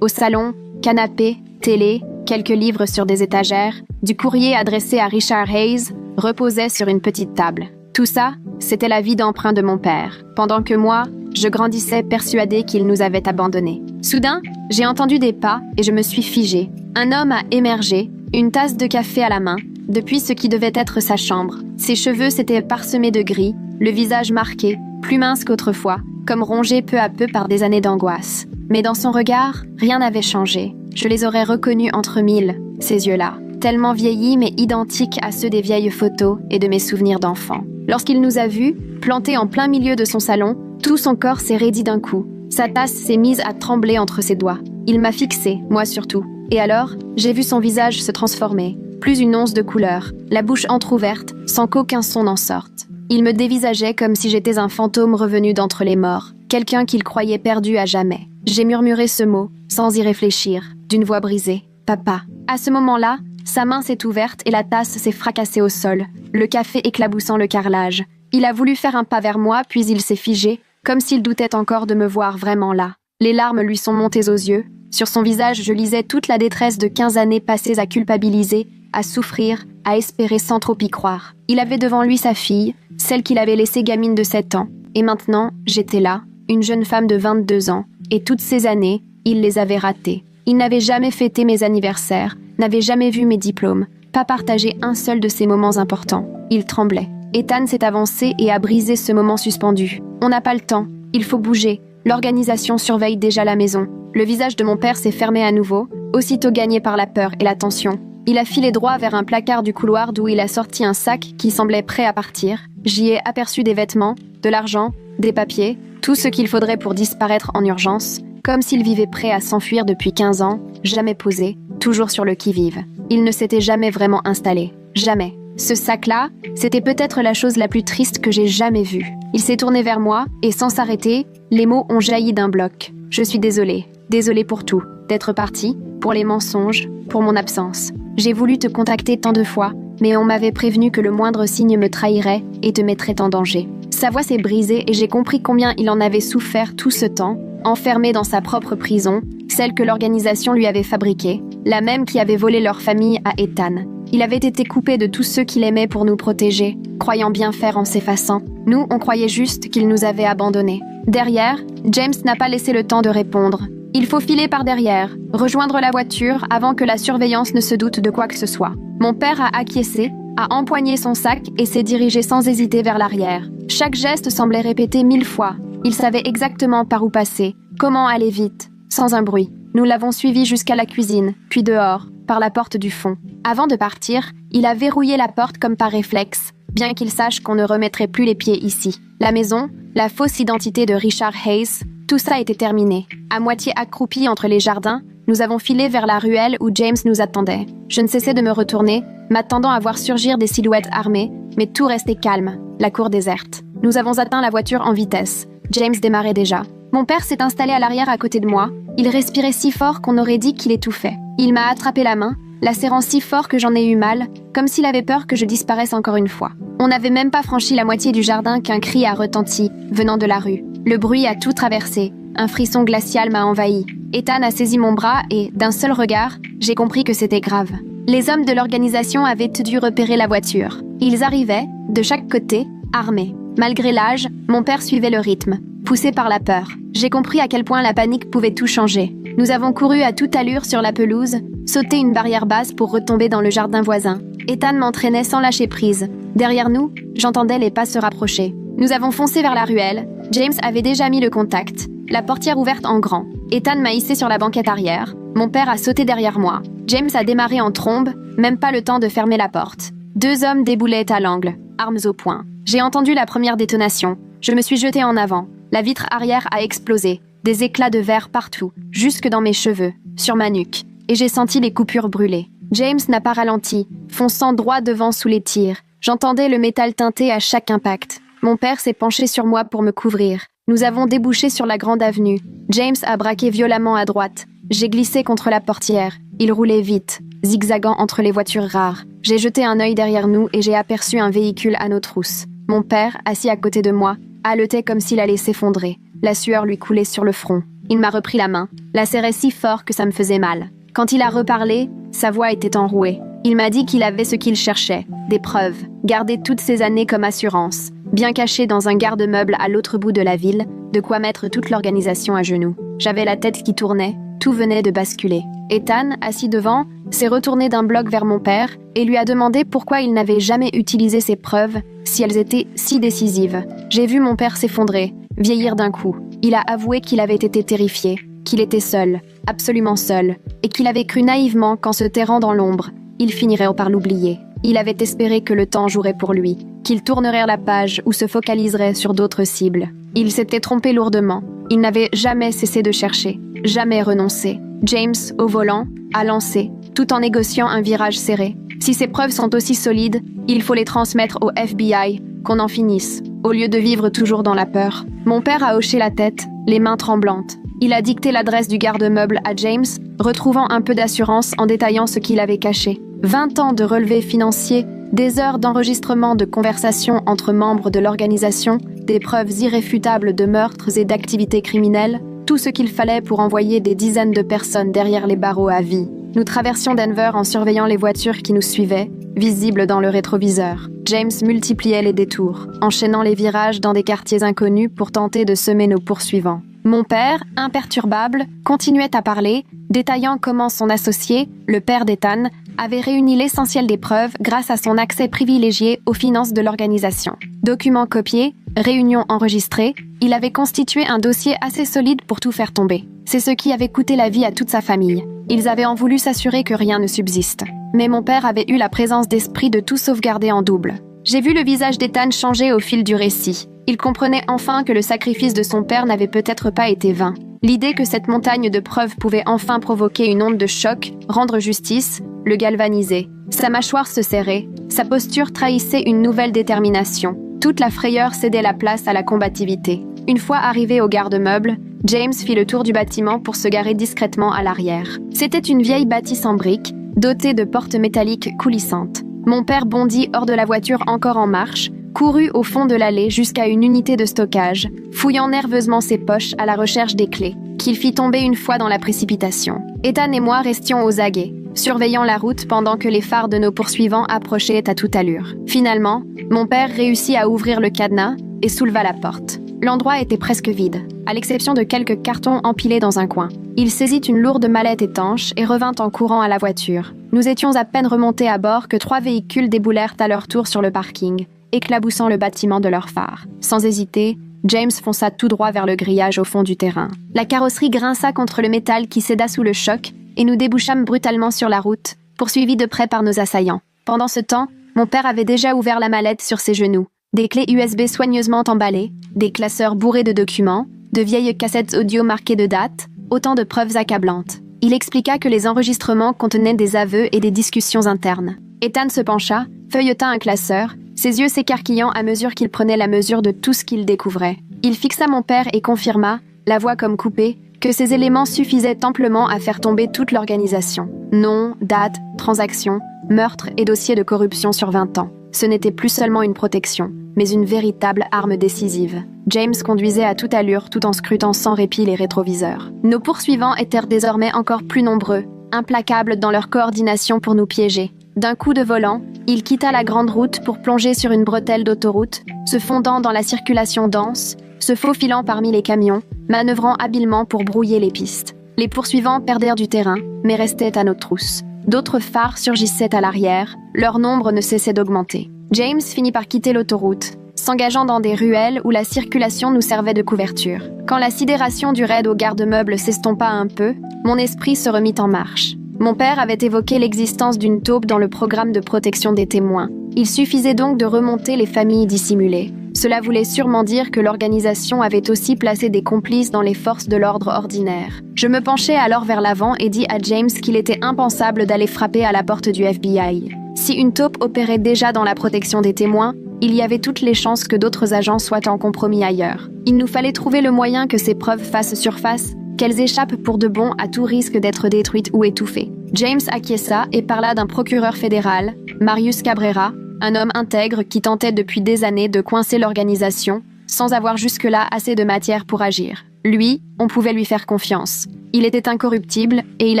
Au salon, canapé, télé, quelques livres sur des étagères, du courrier adressé à Richard Hayes reposait sur une petite table. Tout ça, c'était la vie d'emprunt de mon père, pendant que moi, je grandissais persuadée qu'il nous avait abandonnés. Soudain, j'ai entendu des pas et je me suis figée. Un homme a émergé, une tasse de café à la main, depuis ce qui devait être sa chambre. Ses cheveux s'étaient parsemés de gris, le visage marqué, plus mince qu'autrefois, comme rongé peu à peu par des années d'angoisse. Mais dans son regard, rien n'avait changé. Je les aurais reconnus entre mille, ces yeux-là, tellement vieillis mais identiques à ceux des vieilles photos et de mes souvenirs d'enfant. Lorsqu'il nous a vus, plantés en plein milieu de son salon, tout son corps s'est raidi d'un coup. Sa tasse s'est mise à trembler entre ses doigts. Il m'a fixée, moi surtout. Et alors, j'ai vu son visage se transformer. Plus une once de couleur, la bouche entr'ouverte, sans qu'aucun son n'en sorte. Il me dévisageait comme si j'étais un fantôme revenu d'entre les morts, quelqu'un qu'il croyait perdu à jamais. J'ai murmuré ce mot, sans y réfléchir, d'une voix brisée. « Papa ». À ce moment-là, sa main s'est ouverte et la tasse s'est fracassée au sol, le café éclaboussant le carrelage. Il a voulu faire un pas vers moi, puis il s'est figé, comme s'il doutait encore de me voir vraiment là. Les larmes lui sont montées aux yeux. Sur son visage, je lisais toute la détresse de 15 années passées à culpabiliser, à souffrir, à espérer sans trop y croire. Il avait devant lui sa fille, celle qu'il avait laissée gamine de 7 ans. Et maintenant, j'étais là, une jeune femme de 22 ans. Et toutes ces années, il les avait ratées. Il n'avait jamais fêté mes anniversaires, n'avait jamais vu mes diplômes, pas partagé un seul de ces moments importants. Il tremblait. Ethan s'est avancé et a brisé ce moment suspendu. On n'a pas le temps, il faut bouger. L'organisation surveille déjà la maison. Le visage de mon père s'est fermé à nouveau, aussitôt gagné par la peur et la tension. Il a filé droit vers un placard du couloir d'où il a sorti un sac qui semblait prêt à partir. J'y ai aperçu des vêtements, de l'argent, des papiers, tout ce qu'il faudrait pour disparaître en urgence, comme s'il vivait prêt à s'enfuir depuis 15 ans, jamais posé, toujours sur le qui-vive. Il ne s'était jamais vraiment installé. Jamais. Ce sac-là, c'était peut-être la chose la plus triste que j'ai jamais vue. Il s'est tourné vers moi, et sans s'arrêter, les mots ont jailli d'un bloc. Je suis désolée. Désolée pour tout. D'être partie, pour les mensonges, pour mon absence. J'ai voulu te contacter tant de fois, mais on m'avait prévenu que le moindre signe me trahirait et te mettrait en danger. Sa voix s'est brisée et j'ai compris combien il en avait souffert tout ce temps, enfermé dans sa propre prison, celle que l'organisation lui avait fabriquée, la même qui avait volé leur famille à Ethan. Il avait été coupé de tous ceux qu'il aimait pour nous protéger, croyant bien faire en s'effaçant. Nous, on croyait juste qu'il nous avait abandonnés. Derrière, James n'a pas laissé le temps de répondre. Il faut filer par derrière, rejoindre la voiture avant que la surveillance ne se doute de quoi que ce soit. Mon père a acquiescé, a empoigné son sac et s'est dirigé sans hésiter vers l'arrière. Chaque geste semblait répété 1000 fois. Il savait exactement par où passer, comment aller vite, sans un bruit. Nous l'avons suivi jusqu'à la cuisine, puis dehors, par la porte du fond. Avant de partir, il a verrouillé la porte comme par réflexe, bien qu'il sache qu'on ne remettrait plus les pieds ici. La maison, la fausse identité de Richard Hayes, tout ça était terminé. À moitié accroupi entre les jardins, nous avons filé vers la ruelle où James nous attendait. Je ne cessais de me retourner, m'attendant à voir surgir des silhouettes armées, mais tout restait calme, la cour déserte. Nous avons atteint la voiture en vitesse. James démarrait déjà. Mon père s'est installé à l'arrière à côté de moi, Il respirait si fort qu'on aurait dit qu'il étouffait. Il m'a attrapé la main, la serrant si fort que j'en ai eu mal, comme s'il avait peur que je disparaisse encore une fois. On n'avait même pas franchi la moitié du jardin qu'un cri a retenti, venant de la rue. Le bruit a tout traversé. Un frisson glacial m'a envahi. Ethan a saisi mon bras et, d'un seul regard, j'ai compris que c'était grave. Les hommes de l'organisation avaient dû repérer la voiture. Ils arrivaient, de chaque côté, armés. Malgré l'âge, mon père suivait le rythme, poussé par la peur. J'ai compris à quel point la panique pouvait tout changer. Nous avons couru à toute allure sur la pelouse, sauté une barrière basse pour retomber dans le jardin voisin. Ethan m'entraînait sans lâcher prise. Derrière nous, j'entendais les pas se rapprocher. Nous avons foncé vers la ruelle. James avait déjà mis le contact, la portière ouverte en grand. Ethan m'a hissé sur la banquette arrière. Mon père a sauté derrière moi. James a démarré en trombe, même pas le temps de fermer la porte. 2 hommes déboulaient à l'angle, armes au poing. J'ai entendu la première détonation. Je me suis jetée en avant. La vitre arrière a explosé. Des éclats de verre partout, jusque dans mes cheveux, sur ma nuque. Et j'ai senti les coupures brûler. James n'a pas ralenti, fonçant droit devant sous les tirs. J'entendais le métal teinter à chaque impact. Mon père s'est penché sur moi pour me couvrir. Nous avons débouché sur la grande avenue. James a braqué violemment à droite. J'ai glissé contre la portière. Il roulait vite, zigzagant entre les voitures rares. J'ai jeté un œil derrière nous et j'ai aperçu un véhicule à nos trousses. Mon père, assis à côté de moi, haletait comme s'il allait s'effondrer. La sueur lui coulait sur le front. Il m'a repris la main, la serrait si fort que ça me faisait mal. Quand il a reparlé, sa voix était enrouée. Il m'a dit qu'il avait ce qu'il cherchait, des preuves, gardées toutes ces années comme assurance, bien cachées dans un garde-meuble à l'autre bout de la ville, de quoi mettre toute l'organisation à genoux. J'avais la tête qui tournait, tout venait de basculer. Ethan, assis devant, s'est retourné d'un bloc vers mon père et lui a demandé pourquoi il n'avait jamais utilisé ces preuves si elles étaient si décisives. J'ai vu mon père s'effondrer, vieillir d'un coup. Il a avoué qu'il avait été terrifié, qu'il était seul, absolument seul, et qu'il avait cru naïvement qu'en se terrant dans l'ombre, il finirait par l'oublier. Il avait espéré que le temps jouerait pour lui, qu'il tournerait la page ou se focaliserait sur d'autres cibles. Il s'était trompé lourdement. Il n'avait jamais cessé de chercher, jamais renoncé. James, au volant, a lancé, tout en négociant un virage serré. Si ces preuves sont aussi solides, il faut les transmettre au FBI, qu'on en finisse, au lieu de vivre toujours dans la peur. Mon père a hoché la tête, les mains tremblantes. Il a dicté l'adresse du garde-meuble à James, retrouvant un peu d'assurance en détaillant ce qu'il avait caché. 20 ans de relevés financiers, des heures d'enregistrement de conversations entre membres de l'organisation, des preuves irréfutables de meurtres et d'activités criminelles, tout ce qu'il fallait pour envoyer des dizaines de personnes derrière les barreaux à vie. Nous traversions Denver en surveillant les voitures qui nous suivaient, visibles dans le rétroviseur. James multipliait les détours, enchaînant les virages dans des quartiers inconnus pour tenter de semer nos poursuivants. Mon père, imperturbable, continuait à parler, détaillant comment son associé, le père d'Ethan, avait réuni l'essentiel des preuves grâce à son accès privilégié aux finances de l'organisation. Documents copiés, réunions enregistrées, il avait constitué un dossier assez solide pour tout faire tomber. C'est ce qui avait coûté la vie à toute sa famille. Ils avaient en voulu s'assurer que rien ne subsiste. Mais mon père avait eu la présence d'esprit de tout sauvegarder en double. J'ai vu le visage d'Ethan changer au fil du récit. Il comprenait enfin que le sacrifice de son père n'avait peut-être pas été vain. L'idée que cette montagne de preuves pouvait enfin provoquer une onde de choc, rendre justice, le galvanisait. Sa mâchoire se serrait, sa posture trahissait une nouvelle détermination. Toute la frayeur cédait la place à la combativité. Une fois arrivé au garde-meuble, James fit le tour du bâtiment pour se garer discrètement à l'arrière. C'était une vieille bâtisse en briques, dotée de portes métalliques coulissantes. Mon père bondit hors de la voiture encore en marche, courut au fond de l'allée jusqu'à une unité de stockage, fouillant nerveusement ses poches à la recherche des clés, qu'il fit tomber une fois dans la précipitation. Ethan et moi restions aux aguets, surveillant la route pendant que les phares de nos poursuivants approchaient à toute allure. Finalement, mon père réussit à ouvrir le cadenas et souleva la porte. L'endroit était presque vide, à l'exception de quelques cartons empilés dans un coin. Il saisit une lourde mallette étanche et revint en courant à la voiture. Nous étions à peine remontés à bord que 3 véhicules déboulèrent à leur tour sur le parking, éclaboussant le bâtiment de leurs phares. Sans hésiter, James fonça tout droit vers le grillage au fond du terrain. La carrosserie grinça contre le métal qui céda sous le choc et nous débouchâmes brutalement sur la route, poursuivis de près par nos assaillants. Pendant ce temps, mon père avait déjà ouvert la mallette sur ses genoux. Des clés USB soigneusement emballées, des classeurs bourrés de documents, de vieilles cassettes audio marquées de dates, autant de preuves accablantes. Il expliqua que les enregistrements contenaient des aveux et des discussions internes. Ethan se pencha, feuilleta un classeur, ses yeux s'écarquillant à mesure qu'il prenait la mesure de tout ce qu'il découvrait. Il fixa mon père et confirma, la voix comme coupée, que ces éléments suffisaient amplement à faire tomber toute l'organisation. Nom, date, transactions, meurtres et dossiers de corruption sur 20 ans. Ce n'était plus seulement une protection, mais une véritable arme décisive. James conduisait à toute allure tout en scrutant sans répit les rétroviseurs. Nos poursuivants étaient désormais encore plus nombreux, implacables dans leur coordination pour nous piéger. D'un coup de volant, il quitta la grande route pour plonger sur une bretelle d'autoroute, se fondant dans la circulation dense, se faufilant parmi les camions, manœuvrant habilement pour brouiller les pistes. Les poursuivants perdèrent du terrain, mais restaient à notre trousse. D'autres phares surgissaient à l'arrière, leur nombre ne cessait d'augmenter. James finit par quitter l'autoroute, s'engageant dans des ruelles où la circulation nous servait de couverture. Quand la sidération du raid au garde-meubles s'estompa un peu, mon esprit se remit en marche. Mon père avait évoqué l'existence d'une taupe dans le programme de protection des témoins. Il suffisait donc de remonter les familles dissimulées. Cela voulait sûrement dire que l'organisation avait aussi placé des complices dans les forces de l'ordre ordinaire. Je me penchai alors vers l'avant et dis à James qu'il était impensable d'aller frapper à la porte du FBI. Si une taupe opérait déjà dans la protection des témoins, il y avait toutes les chances que d'autres agents soient en compromis ailleurs. Il nous fallait trouver le moyen que ces preuves fassent surface, qu'elles échappent pour de bon à tout risque d'être détruites ou étouffées. James acquiesça et parla d'un procureur fédéral, Marius Cabrera, un homme intègre qui tentait depuis des années de coincer l'organisation, sans avoir jusque-là assez de matière pour agir. Lui, on pouvait lui faire confiance. Il était incorruptible et il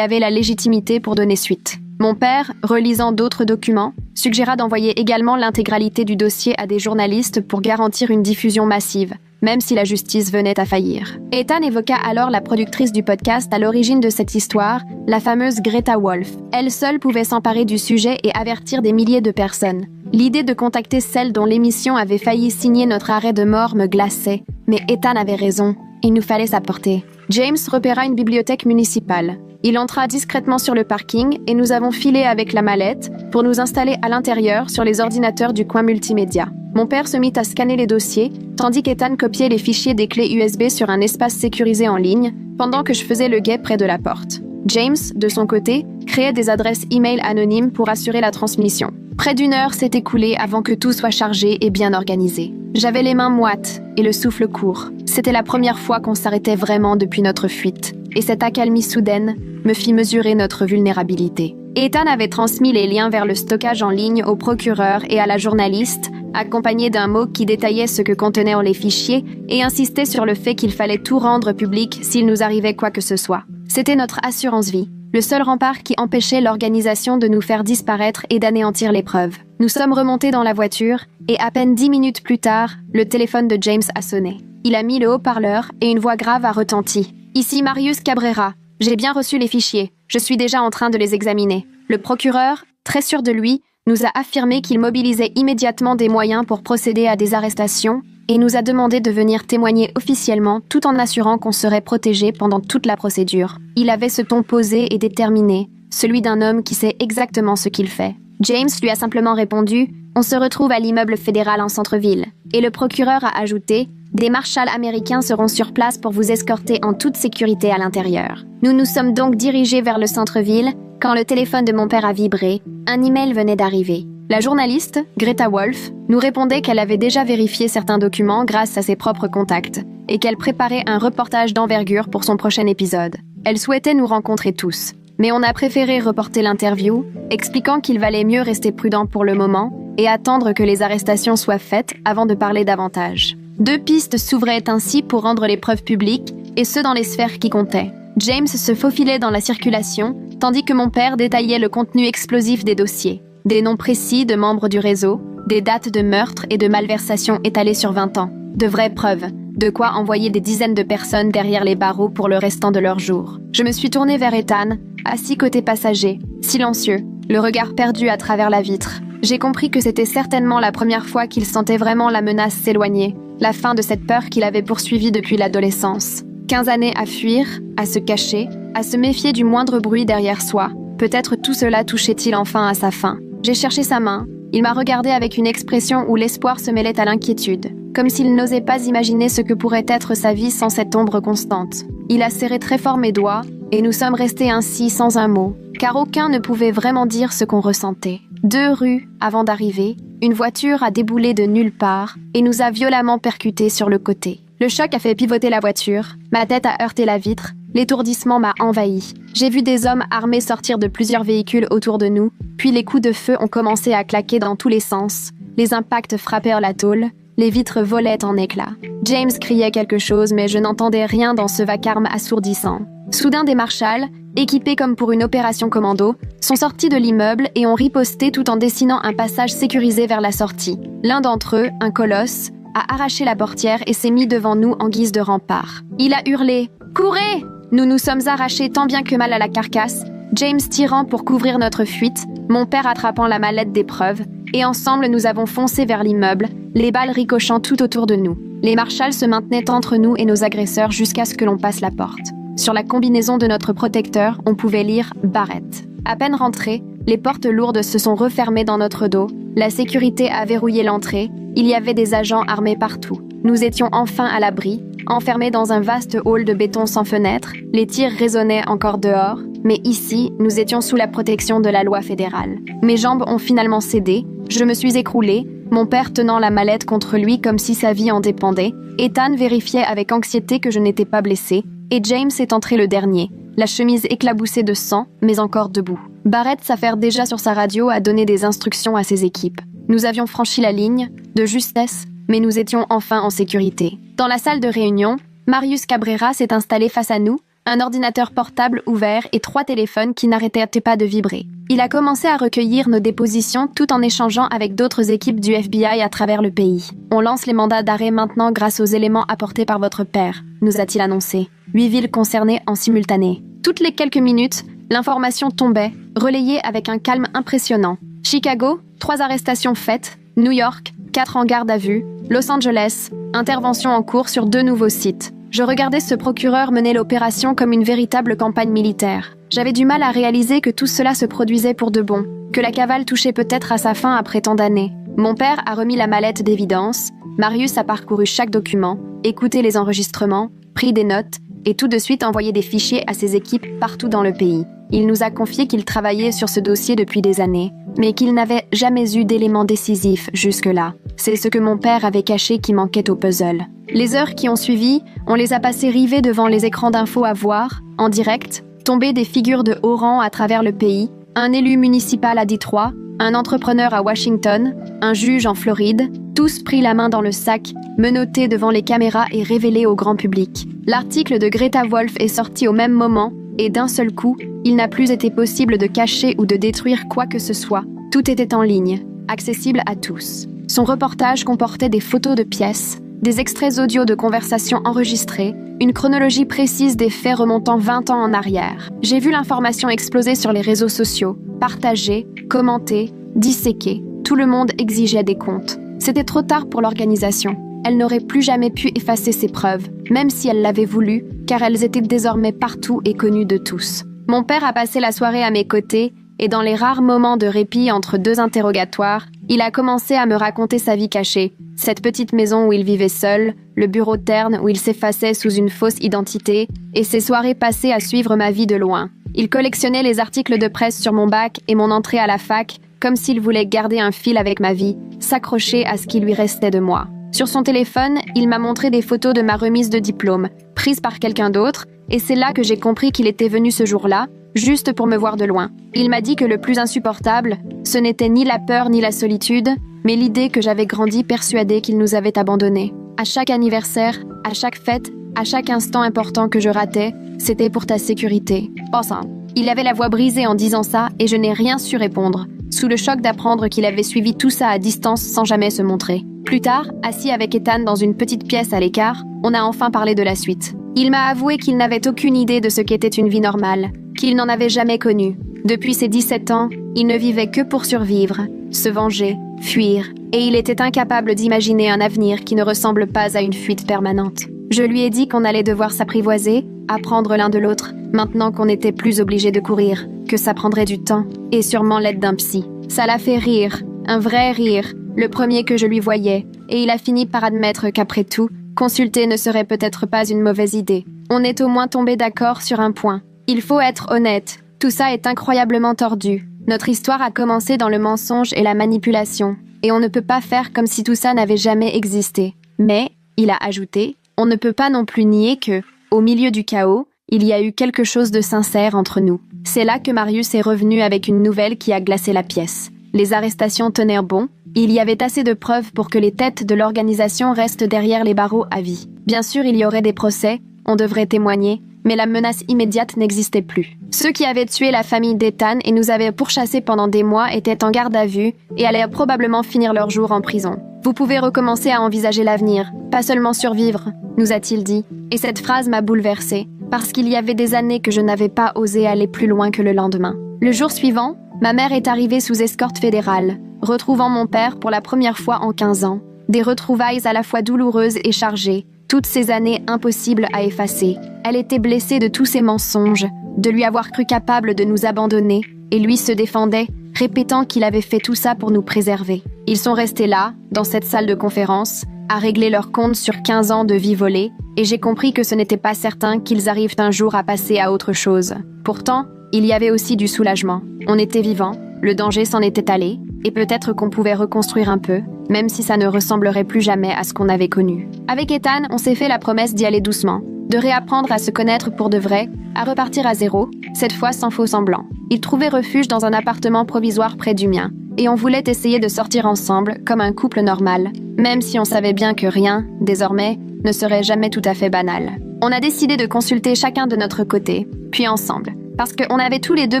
avait la légitimité pour donner suite. Mon père, relisant d'autres documents, suggéra d'envoyer également l'intégralité du dossier à des journalistes pour garantir une diffusion massive, même si la justice venait à faillir. Ethan évoqua alors la productrice du podcast à l'origine de cette histoire, la fameuse Greta Wolf. Elle seule pouvait s'emparer du sujet et avertir des milliers de personnes. L'idée de contacter celle dont l'émission avait failli signer notre arrêt de mort me glaçait. Mais Ethan avait raison, il nous fallait sa portée. James repéra une bibliothèque municipale. Il entra discrètement sur le parking et nous avons filé avec la mallette pour nous installer à l'intérieur sur les ordinateurs du coin multimédia. Mon père se mit à scanner les dossiers, tandis qu'Ethan copiait les fichiers des clés USB sur un espace sécurisé en ligne, pendant que je faisais le guet près de la porte. James, de son côté, créait des adresses e-mail anonymes pour assurer la transmission. Près d'une heure s'est écoulée avant que tout soit chargé et bien organisé. J'avais les mains moites et le souffle court. C'était la première fois qu'on s'arrêtait vraiment depuis notre fuite, et cette accalmie soudaine me fit mesurer notre vulnérabilité. Ethan avait transmis les liens vers le stockage en ligne au procureur et à la journaliste, accompagné d'un mot qui détaillait ce que contenaient les fichiers et insistait sur le fait qu'il fallait tout rendre public s'il nous arrivait quoi que ce soit. C'était notre assurance vie, le seul rempart qui empêchait l'organisation de nous faire disparaître et d'anéantir les preuves. Nous sommes remontés dans la voiture et à peine 10 minutes plus tard, le téléphone de James a sonné. Il a mis le haut-parleur et une voix grave a retenti. « Ici Marius Cabrera. J'ai bien reçu les fichiers. Je suis déjà en train de les examiner. » Le procureur, très sûr de lui, nous a affirmé qu'il mobilisait immédiatement des moyens pour procéder à des arrestations et nous a demandé de venir témoigner officiellement tout en assurant qu'on serait protégé pendant toute la procédure. Il avait ce ton posé et déterminé, celui d'un homme qui sait exactement ce qu'il fait. James lui a simplement répondu « On se retrouve à l'immeuble fédéral en centre-ville » et le procureur a ajouté « Des marshals américains seront sur place pour vous escorter en toute sécurité à l'intérieur. » Nous nous sommes donc dirigés vers le centre-ville quand le téléphone de mon père a vibré. Un email venait d'arriver. La journaliste, Greta Wolf, nous répondait qu'elle avait déjà vérifié certains documents grâce à ses propres contacts et qu'elle préparait un reportage d'envergure pour son prochain épisode. Elle souhaitait nous rencontrer tous, mais on a préféré reporter l'interview, expliquant qu'il valait mieux rester prudent pour le moment et attendre que les arrestations soient faites avant de parler davantage. 2 pistes s'ouvraient ainsi pour rendre les preuves publiques, et ce dans les sphères qui comptaient. James se faufilait dans la circulation, tandis que mon père détaillait le contenu explosif des dossiers. Des noms précis de membres du réseau, des dates de meurtre et de malversation étalées sur 20 ans. De vraies preuves, de quoi envoyer des dizaines de personnes derrière les barreaux pour le restant de leur jour. Je me suis tournée vers Ethan, assis côté passager, silencieux, le regard perdu à travers la vitre. J'ai compris que c'était certainement la première fois qu'il sentait vraiment la menace s'éloigner, la fin de cette peur qu'il avait poursuivie depuis l'adolescence. 15 années à fuir, à se cacher, à se méfier du moindre bruit derrière soi. Peut-être tout cela touchait-il enfin à sa fin. J'ai cherché sa main. Il m'a regardé avec une expression où l'espoir se mêlait à l'inquiétude, comme s'il n'osait pas imaginer ce que pourrait être sa vie sans cette ombre constante. Il a serré très fort mes doigts, et nous sommes restés ainsi sans un mot, car aucun ne pouvait vraiment dire ce qu'on ressentait. 2 rues avant d'arriver, une voiture a déboulé de nulle part et nous a violemment percutés sur le côté. Le choc a fait pivoter la voiture, ma tête a heurté la vitre L'étourdissement m'a envahi. J'ai vu des hommes armés sortir de plusieurs véhicules autour de nous, puis les coups de feu ont commencé à claquer dans tous les sens. Les impacts frappèrent la tôle, les vitres volaient en éclats. James criait quelque chose, mais je n'entendais rien dans ce vacarme assourdissant. Soudain, des marshals, équipés comme pour une opération commando, sont sortis de l'immeuble et ont riposté tout en dessinant un passage sécurisé vers la sortie. L'un d'entre eux, un colosse, a arraché la portière et s'est mis devant nous en guise de rempart. Il a hurlé « Courez !» Nous nous sommes arrachés tant bien que mal à la carcasse, James tirant pour couvrir notre fuite, mon père attrapant la mallette d'épreuves, et ensemble nous avons foncé vers l'immeuble, les balles ricochant tout autour de nous. Les marshals se maintenaient entre nous et nos agresseurs jusqu'à ce que l'on passe la porte. Sur la combinaison de notre protecteur, on pouvait lire « Barrett ». À peine rentrés, les portes lourdes se sont refermées dans notre dos, la sécurité a verrouillé l'entrée, il y avait des agents armés partout. Nous étions enfin à l'abri, enfermés dans un vaste hall de béton sans fenêtre, les tirs résonnaient encore dehors, mais ici, nous étions sous la protection de la loi fédérale. Mes jambes ont finalement cédé, je me suis écroulée, mon père tenant la mallette contre lui comme si sa vie en dépendait, Ethan vérifiait avec anxiété que je n'étais pas blessée, et James est entré le dernier, la chemise éclaboussée de sang, mais encore debout. Barrett s'affaire déjà sur sa radio à donner des instructions à ses équipes. Nous avions franchi la ligne, de justesse, mais nous étions enfin en sécurité. Dans la salle de réunion, Marius Cabrera s'est installé face à nous, un ordinateur portable ouvert et 3 téléphones qui n'arrêtaient pas de vibrer. Il a commencé à recueillir nos dépositions tout en échangeant avec d'autres équipes du FBI à travers le pays. On lance les mandats d'arrêt maintenant grâce aux éléments apportés par votre père, nous a-t-il annoncé. 8 villes concernées en simultané. Toutes les quelques minutes, l'information tombait, relayée avec un calme impressionnant. Chicago, 3 arrestations faites. New York, 4 en garde à vue. Los Angeles, intervention en cours sur 2 nouveaux sites. Je regardais ce procureur mener l'opération comme une véritable campagne militaire. J'avais du mal à réaliser que tout cela se produisait pour de bon, que la cavale touchait peut-être à sa fin après tant d'années. Mon père a remis la mallette d'évidence, Marius a parcouru chaque document, écouté les enregistrements, pris des notes, et tout de suite envoyé des fichiers à ses équipes partout dans le pays. Il nous a confié qu'il travaillait sur ce dossier depuis des années, mais qu'il n'avait jamais eu d'éléments décisifs jusque-là. C'est ce que mon père avait caché qui manquait au puzzle. Les heures qui ont suivi, on les a passées rivés devant les écrans d'infos à voir, en direct, tomber des figures de haut rang à travers le pays, un élu municipal à Détroit, un entrepreneur à Washington, un juge en Floride, tous pris la main dans le sac, menottés devant les caméras et révélés au grand public. L'article de Greta Wolf est sorti au même moment, et d'un seul coup, il n'a plus été possible de cacher ou de détruire quoi que ce soit. Tout était en ligne, accessible à tous. Son reportage comportait des photos de pièces, des extraits audio de conversations enregistrées, une chronologie précise des faits remontant 20 ans en arrière. J'ai vu l'information exploser sur les réseaux sociaux, partagée, commentée, disséquée. Tout le monde exigeait des comptes. C'était trop tard pour l'organisation. Elle n'aurait plus jamais pu effacer ces preuves, même si elle l'avait voulu, car elles étaient désormais partout et connues de tous. Mon père a passé la soirée à mes côtés, et dans les rares moments de répit entre 2 interrogatoires, il a commencé à me raconter sa vie cachée, cette petite maison où il vivait seul, le bureau terne où il s'effaçait sous une fausse identité, et ses soirées passées à suivre ma vie de loin. Il collectionnait les articles de presse sur mon bac et mon entrée à la fac, comme s'il voulait garder un fil avec ma vie, s'accrocher à ce qui lui restait de moi. Sur son téléphone, il m'a montré des photos de ma remise de diplôme, prise par quelqu'un d'autre, et c'est là que j'ai compris qu'il était venu ce jour-là, juste pour me voir de loin. Il m'a dit que le plus insupportable, ce n'était ni la peur ni la solitude, mais l'idée que j'avais grandi persuadée qu'il nous avait abandonnés. À chaque anniversaire, à chaque fête, à chaque instant important que je ratais, c'était pour ta sécurité. Pense-en. Il avait la voix brisée en disant ça et je n'ai rien su répondre, sous le choc d'apprendre qu'il avait suivi tout ça à distance sans jamais se montrer. Plus tard, assis avec Ethan dans une petite pièce à l'écart, on a enfin parlé de la suite. Il m'a avoué qu'il n'avait aucune idée de ce qu'était une vie normale, qu'il n'en avait jamais connue. Depuis ses 17 ans, il ne vivait que pour survivre, se venger, fuir, et il était incapable d'imaginer un avenir qui ne ressemble pas à une fuite permanente. Je lui ai dit qu'on allait devoir s'apprivoiser, apprendre l'un de l'autre, maintenant qu'on n'était plus obligé de courir, que ça prendrait du temps, et sûrement l'aide d'un psy. Ça l'a fait rire, un vrai rire, le premier que je lui voyais, et il a fini par admettre qu'après tout, consulter ne serait peut-être pas une mauvaise idée. On est au moins tombé d'accord sur un point. Il faut être honnête, tout ça est incroyablement tordu. Notre histoire a commencé dans le mensonge et la manipulation, et on ne peut pas faire comme si tout ça n'avait jamais existé. Mais, il a ajouté, on ne peut pas non plus nier que, au milieu du chaos, Il y a eu quelque chose de sincère entre nous. C'est là que Marius est revenu avec une nouvelle qui a glacé la pièce. Les arrestations tenaient bon. Il y avait assez de preuves pour que les têtes de l'organisation restent derrière les barreaux à vie. Bien sûr, il y aurait des procès, on devrait témoigner, mais la menace immédiate n'existait plus. Ceux qui avaient tué la famille d'Ethan et nous avaient pourchassés pendant des mois étaient en garde à vue et allaient probablement finir leur jour en prison. Vous pouvez recommencer à envisager l'avenir, pas seulement survivre, nous a-t-il dit. Et cette phrase m'a bouleversée, parce qu'il y avait des années que je n'avais pas osé aller plus loin que le lendemain. Le jour suivant, ma mère est arrivée sous escorte fédérale, retrouvant mon père pour la première fois en 15 ans. Des retrouvailles à la fois douloureuses et chargées, toutes ces années impossibles à effacer. Elle était blessée de tous ces mensonges, de lui avoir cru capable de nous abandonner, et lui se défendait, répétant qu'il avait fait tout ça pour nous préserver. Ils sont restés là, dans cette salle de conférence, à régler leur compte sur 15 ans de vie volée, et j'ai compris que ce n'était pas certain qu'ils arrivent un jour à passer à autre chose. Pourtant, il y avait aussi du soulagement. On était vivants, le danger s'en était allé, et peut-être qu'on pouvait reconstruire un peu, même si ça ne ressemblerait plus jamais à ce qu'on avait connu. Avec Ethan, on s'est fait la promesse d'y aller doucement, de réapprendre à se connaître pour de vrai, à repartir à zéro, cette fois sans faux semblant. Il trouvait refuge dans un appartement provisoire près du mien, et on voulait essayer de sortir ensemble, comme un couple normal, même si on savait bien que rien, désormais, ne serait jamais tout à fait banal. On a décidé de consulter chacun de notre côté, puis ensemble, parce qu'on avait tous les deux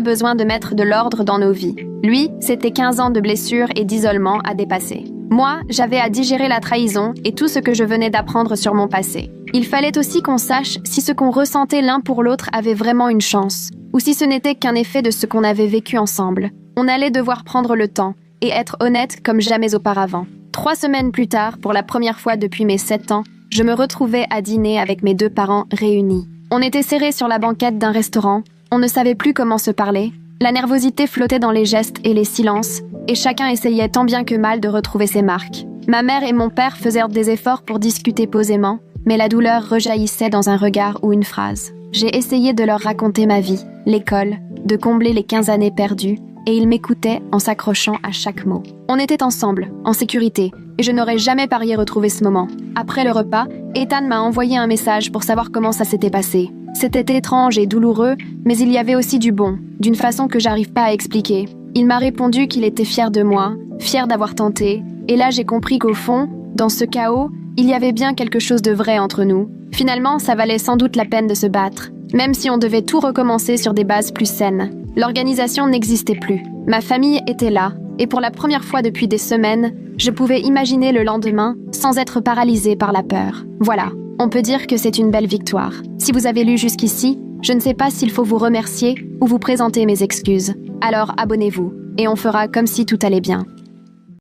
besoin de mettre de l'ordre dans nos vies. Lui, c'était 15 ans de blessures et d'isolement à dépasser. Moi, j'avais à digérer la trahison et tout ce que je venais d'apprendre sur mon passé. Il fallait aussi qu'on sache si ce qu'on ressentait l'un pour l'autre avait vraiment une chance, ou si ce n'était qu'un effet de ce qu'on avait vécu ensemble. On allait devoir prendre le temps et être honnête comme jamais auparavant. 3 semaines plus tard, pour la première fois depuis mes 7 ans, je me retrouvais à dîner avec mes 2 parents réunis. On était serrés sur la banquette d'un restaurant, on ne savait plus comment se parler, la nervosité flottait dans les gestes et les silences, et chacun essayait tant bien que mal de retrouver ses marques. Ma mère et mon père faisaient des efforts pour discuter posément, mais la douleur rejaillissait dans un regard ou une phrase. J'ai essayé de leur raconter ma vie, l'école, de combler les 15 années perdues, et ils m'écoutaient en s'accrochant à chaque mot. On était ensemble, en sécurité, et je n'aurais jamais parié retrouver ce moment. Après le repas, Ethan m'a envoyé un message pour savoir comment ça s'était passé. C'était étrange et douloureux, mais il y avait aussi du bon, d'une façon que j'arrive pas à expliquer. Il m'a répondu qu'il était fier de moi, fier d'avoir tenté, et là j'ai compris qu'au fond, dans ce chaos, il y avait bien quelque chose de vrai entre nous. Finalement, ça valait sans doute la peine de se battre, même si on devait tout recommencer sur des bases plus saines. L'organisation n'existait plus. Ma famille était là, et pour la première fois depuis des semaines, je pouvais imaginer le lendemain sans être paralysée par la peur. Voilà, on peut dire que c'est une belle victoire. Si vous avez lu jusqu'ici, je ne sais pas s'il faut vous remercier ou vous présenter mes excuses. Alors abonnez-vous, et on fera comme si tout allait bien.